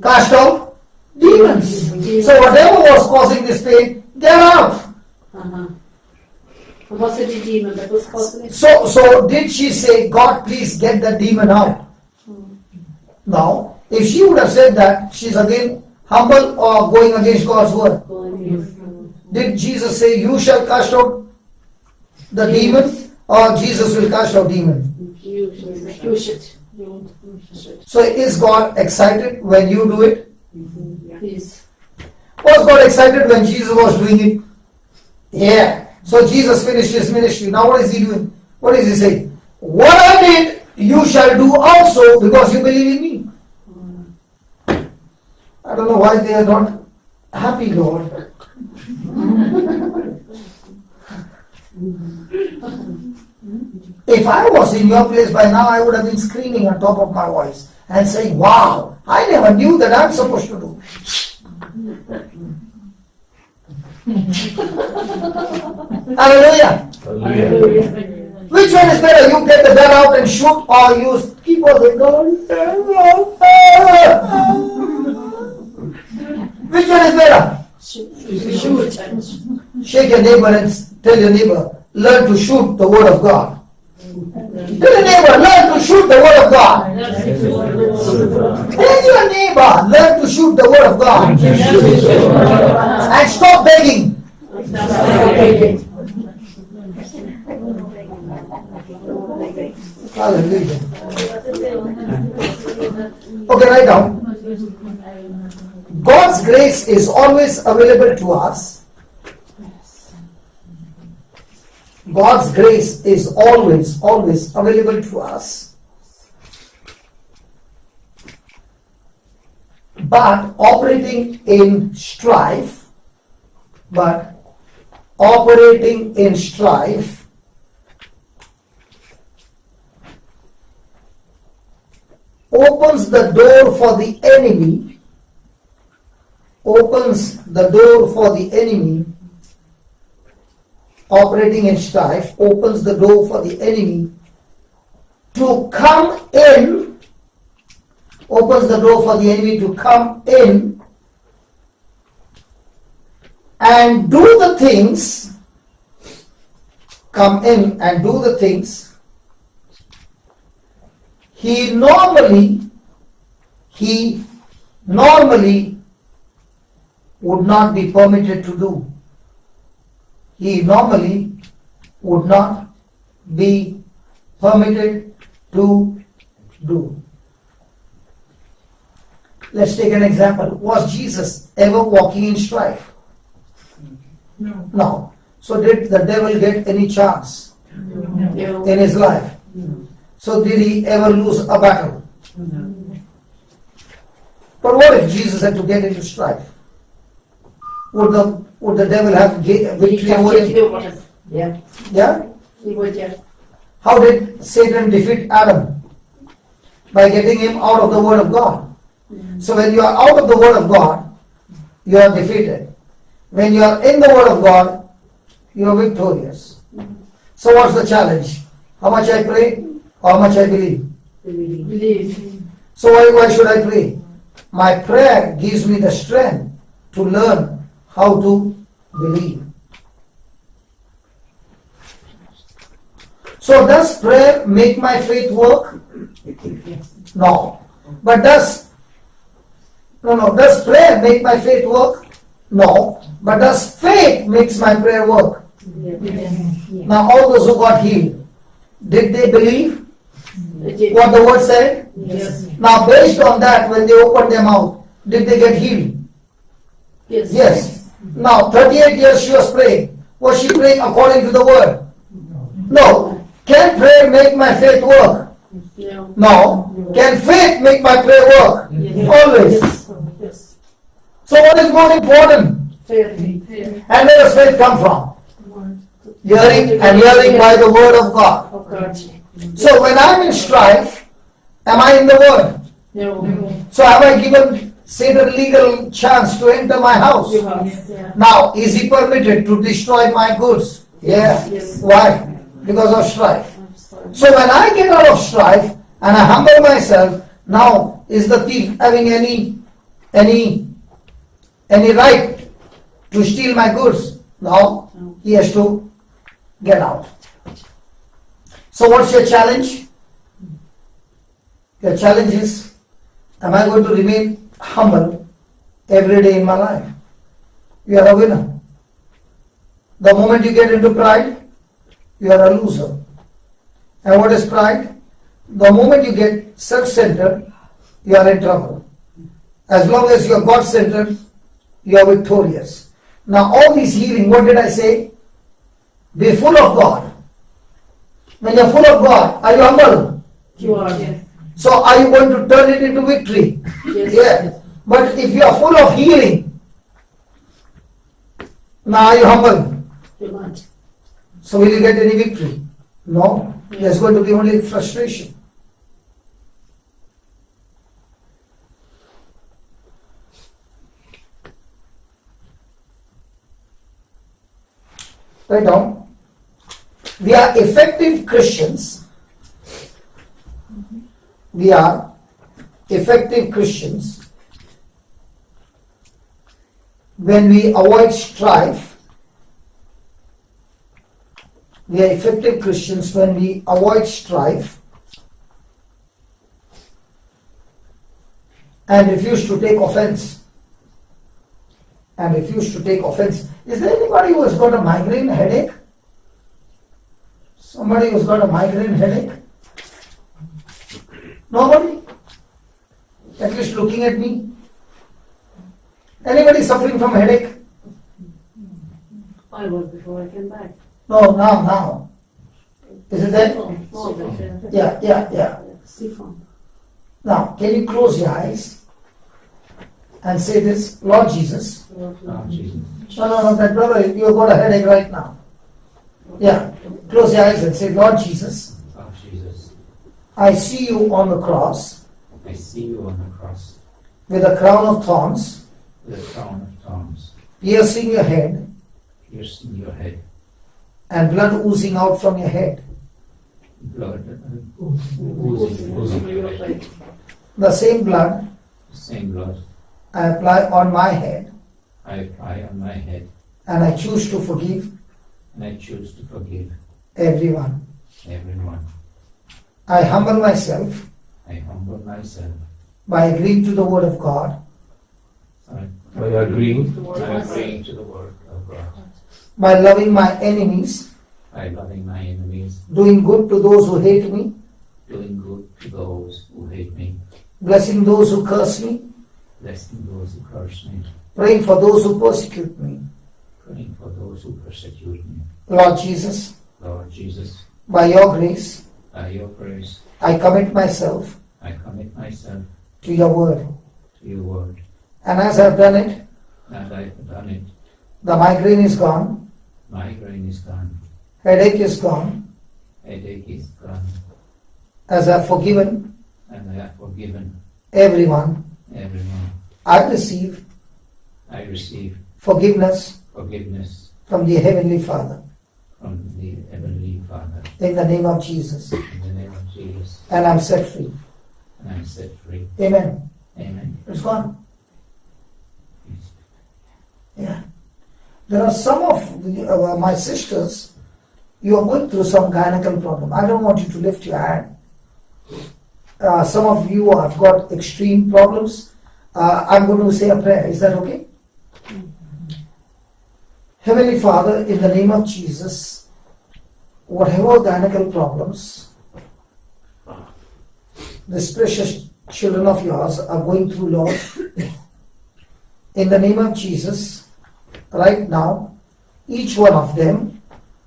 cast out demons. So whatever was causing this pain, they're out. Was it a demon that was causing it? So did she say, God, please get the demon out? No. If she would have said that, she's again humble or going against God's word. Did Jesus say, you shall cast out the demon, or Jesus will cast out demon? You should. So is God excited when you do it? Yes. Was God excited when Jesus was doing it? Yeah. So Jesus finished his ministry. Now what is he doing? What is he saying? What I did, you shall do also because you believe in me. I don't know why they are not happy, Lord. If I was in your place by now, I would have been screaming on top of my voice and saying, wow, I never knew that I'm supposed to do. Hallelujah. Which one is better? You get the gun out and shoot, or you keep on the gun? Which one is better? Shake your neighbor and tell your neighbor, learn to shoot the word of God. Tell your neighbor, learn to shoot the word of God. Tell your neighbor, learn to shoot the word of God. And stop begging. Hallelujah. Okay, write down. God's grace is always available to us. God's grace is always available to us. But operating in strife, operating in strife opens the door for the enemy, operating in strife opens the door for the enemy to come in, and do the things, he normally would not be permitted to do. Let's take an example. Was Jesus ever walking in strife? No. So did the devil get any chance in his life? So did he ever lose a battle? But what if Jesus had to get into strife? Would the devil have victory over him? Yeah? He would, yeah. How did Satan defeat Adam? By getting him out of the Word of God. So when you are out of the Word of God, you are defeated. When you are in the Word of God, you are victorious. So what's the challenge? How much I pray or how much I believe? Believe. So why should I pray? My prayer gives me the strength to learn how to believe. So does prayer make my faith work? No. But does prayer make my faith work? No. But does faith makes my prayer work? Now all those who got healed, did they believe what the word said? Yes. Now based on that, when they opened their mouth, did they get healed? Yes. Now 38 years she was praying. Was she praying according to the word? No. Can prayer make my faith work? No. Can faith make my prayer work? Always. Yes. So what is more important? Faith. And where does faith come from? Hearing by the word of God. Of God. So when I'm in strife, am I in the word? No. So have I given Satan legal chance to enter my house? You have. Now, is he permitted to destroy my goods? Yeah. Yes. Why? Because of strife. So when I get out of strife and I humble myself, now is the thief having any right to steal my goods? No. He has to get out. So what's your challenge? Your challenge is, am I going to remain humble every day in my life? You are a winner. The moment you get into pride, you are a loser. And what is pride? The moment you get self-centered, you are in trouble. As long as you are God-centered, you are victorious. Now all this healing, what did I say? Be full of God. When you are full of God, are you humble? You are. Yes. So are you going to turn it into victory? Yes. Yeah. But if you are full of healing, now are you humble? You want. So will you get any victory? No. There's going to be only frustration. Write down. We are effective Christians. We are effective Christians when we avoid strife. We are effective Christians when we avoid strife and refuse to take offense. Is there anybody who has got a migraine headache? Somebody who's got a migraine headache? Nobody? At least looking at me? Anybody suffering from headache? I was before I came back. No, now. Is it there? Yeah. Seafoam. Now, can you close your eyes? and say this, Lord Jesus. Lord Jesus. No, that brother, you've got a headache right now. Yeah, close your eyes and say, Lord Jesus, Lord Jesus. I see you on the cross I see you on the cross with a crown of thorns, with a crown of thorns, piercing your head, piercing your head, and blood oozing out from your head. blood oozing your head. The same blood The same blood I apply on my head, I apply on my head, and I choose to forgive and I choose to forgive everyone. everyone. I humble myself I humble myself by agreeing to the word of God, by agreeing to the word of God, by loving my enemies, by loving my enemies, doing good to those who hate me, doing good to those who hate me, blessing those who curse me, blessing those who curse me, praying for those who persecute me. praying for those who persecute me. Lord Jesus, Lord Jesus, by your grace, by your grace, I commit myself I commit myself to your word. to your word. And as I've done it, And I have done it. the migraine is gone, Migraine is gone. headache is gone, Headache is gone. as I've forgiven And I have forgiven everyone. everyone. I receive I receive forgiveness forgiveness from the Heavenly Father from the Heavenly Father. in the name of Jesus, In the name of Jesus. and I'm set free. And I'm set free. Amen. Amen. It's gone. Yeah. There are some of my sisters, you are going through some gynecological problem. I don't want you to lift your hand. Some of you have got extreme problems. I'm going to say a prayer. Is that okay? Heavenly Father, in the name of Jesus, whatever gynecological problems these precious children of yours are going through, Lord, in the name of Jesus, right now, each one of them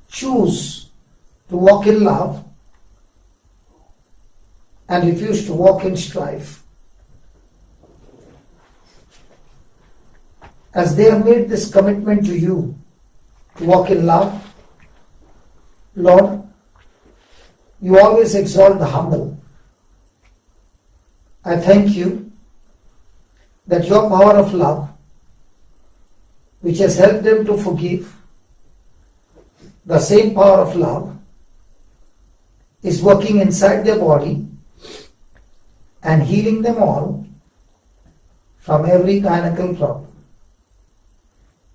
choose to walk in love and refuse to walk in strife. As they have made this commitment to you to walk in love, Lord, you always exalt the humble. I thank you that your power of love, which has helped them to forgive, the same power of love is working inside their body and healing them all from every gynecological problem.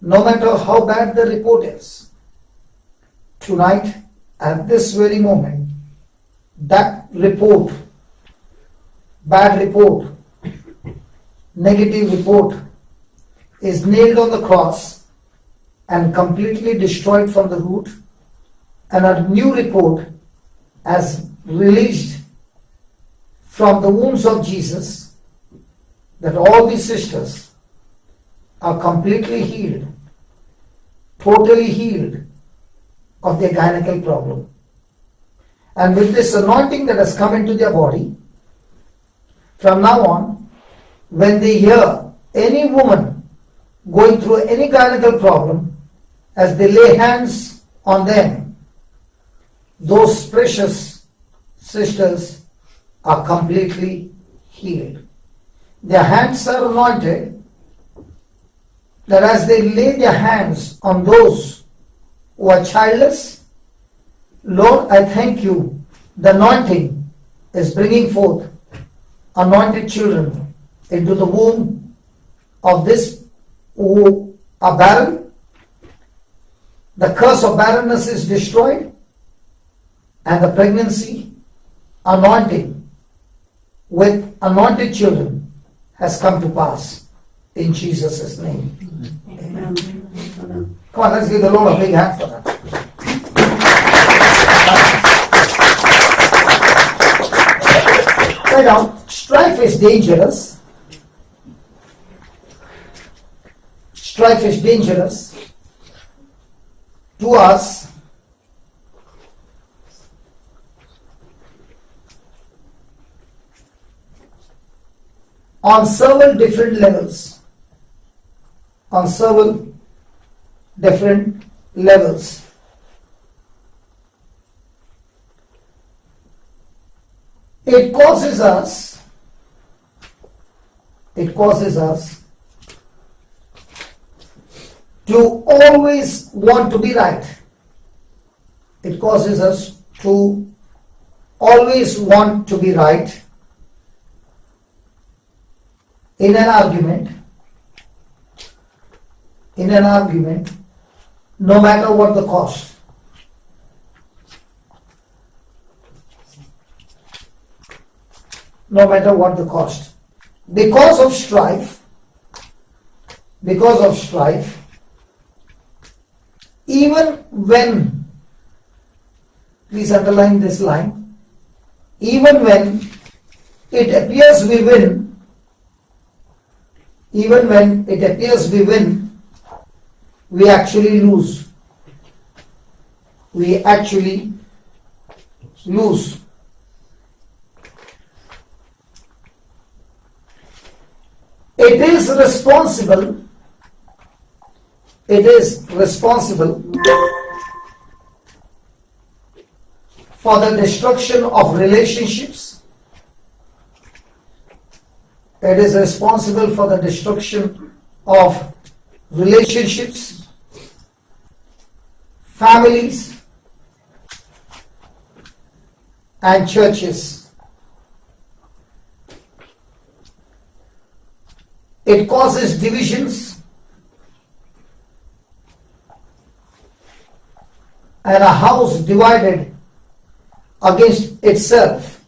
No matter how bad the report is, tonight, at this very moment, that report, bad report, negative report, is nailed on the cross and completely destroyed from the root, and a new report as released from the wounds of Jesus, that all these sisters are completely healed, totally healed of their gynecological problem. And with this anointing that has come into their body, from now on, when they hear any woman going through any gynecological problem, as they lay hands on them, those precious sisters are completely healed. Their hands are anointed, that as they lay their hands on those who are childless, Lord, I thank you, the anointing is bringing forth anointed children into the womb of this who are barren. The curse of barrenness is destroyed, and the pregnancy anointing with anointed children has come to pass in Jesus' name. Amen. Come on, let's give the Lord a big hand for that. Right now, strife is dangerous. Strife is dangerous to us on several different levels. on several different levels. It causes us to always want to be right. It causes us to always want to be right in an argument, no matter what the cost. No matter what the cost. Because of strife, even when, please underline this line, even when it appears we win, we actually lose. It is responsible for the destruction of relationships. It is responsible for the destruction of relationships, families, and churches. It causes divisions, and a house divided against itself,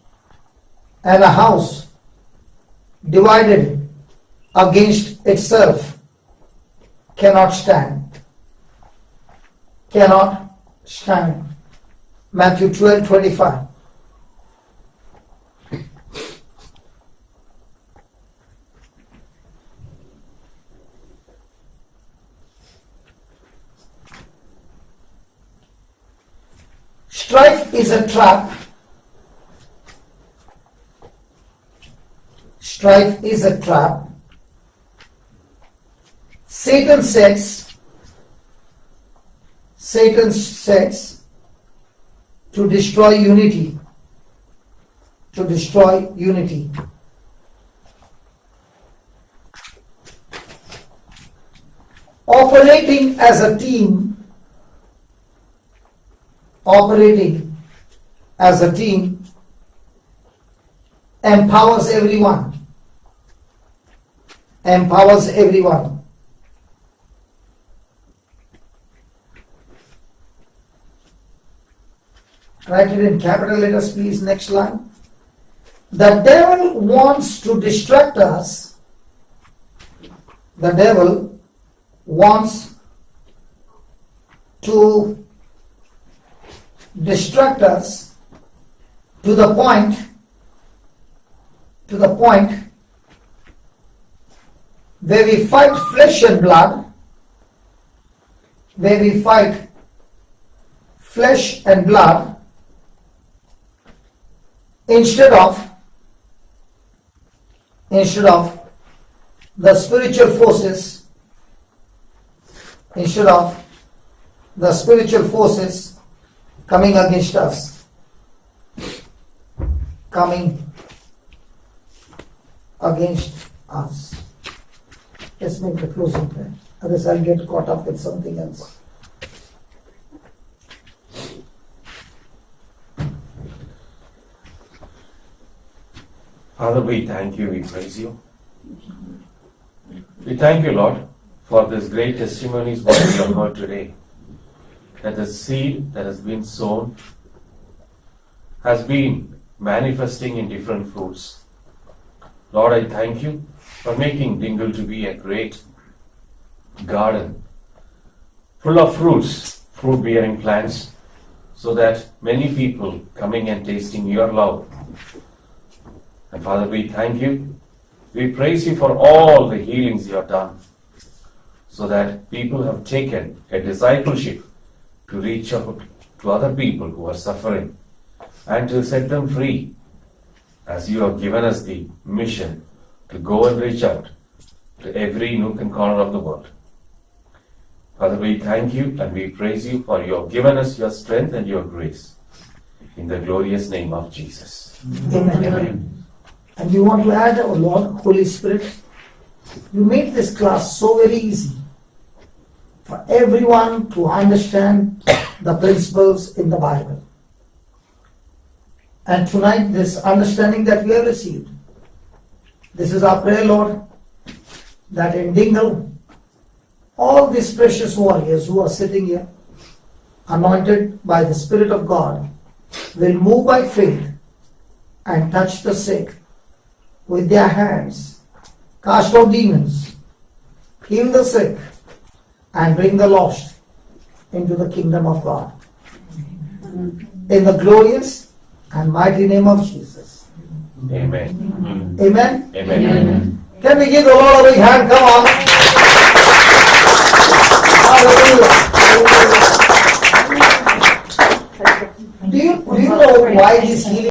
cannot stand. Matthew 12:25. Strife is a trap. Satan sets to destroy unity. Operating as a team empowers everyone. Write it in capital letters, please. Next line. The devil wants to distract us. The devil wants to distract us to the point where we fight flesh and blood, instead of the spiritual forces coming against us. Let's make the closing prayer. Otherwise I'll get caught up with something else. Father, we thank you, we praise you. We thank you, Lord, for this great testimonies what we have heard today. That the seed that has been sown has been manifesting in different fruits. Lord, I thank you for making Dingle to be a great garden full of fruits, fruit-bearing plants, so that many people coming and tasting your love. And Father, we thank you. We praise you for all the healings you have done, so that people have taken a discipleship to reach out to other people who are suffering and to set them free, as you have given us the mission to go and reach out to every nook and corner of the world. Father, we thank you and we praise you for you have given us your strength and your grace. In the glorious name of Jesus. Amen. And we want to add, oh Lord, Holy Spirit, you made this class so very easy for everyone to understand the principles in the Bible. And tonight, this understanding that we have received, this is our prayer, Lord, that in Dingle, all these precious warriors who are sitting here, anointed by the Spirit of God, will move by faith and touch the sick with their hands, cast out demons, heal the sick, and bring the lost into the kingdom of God. In the glorious and mighty name of Jesus. Amen. Amen. Amen. Can we give the Lord a big hand? Come on. Hallelujah. Do you know why this healing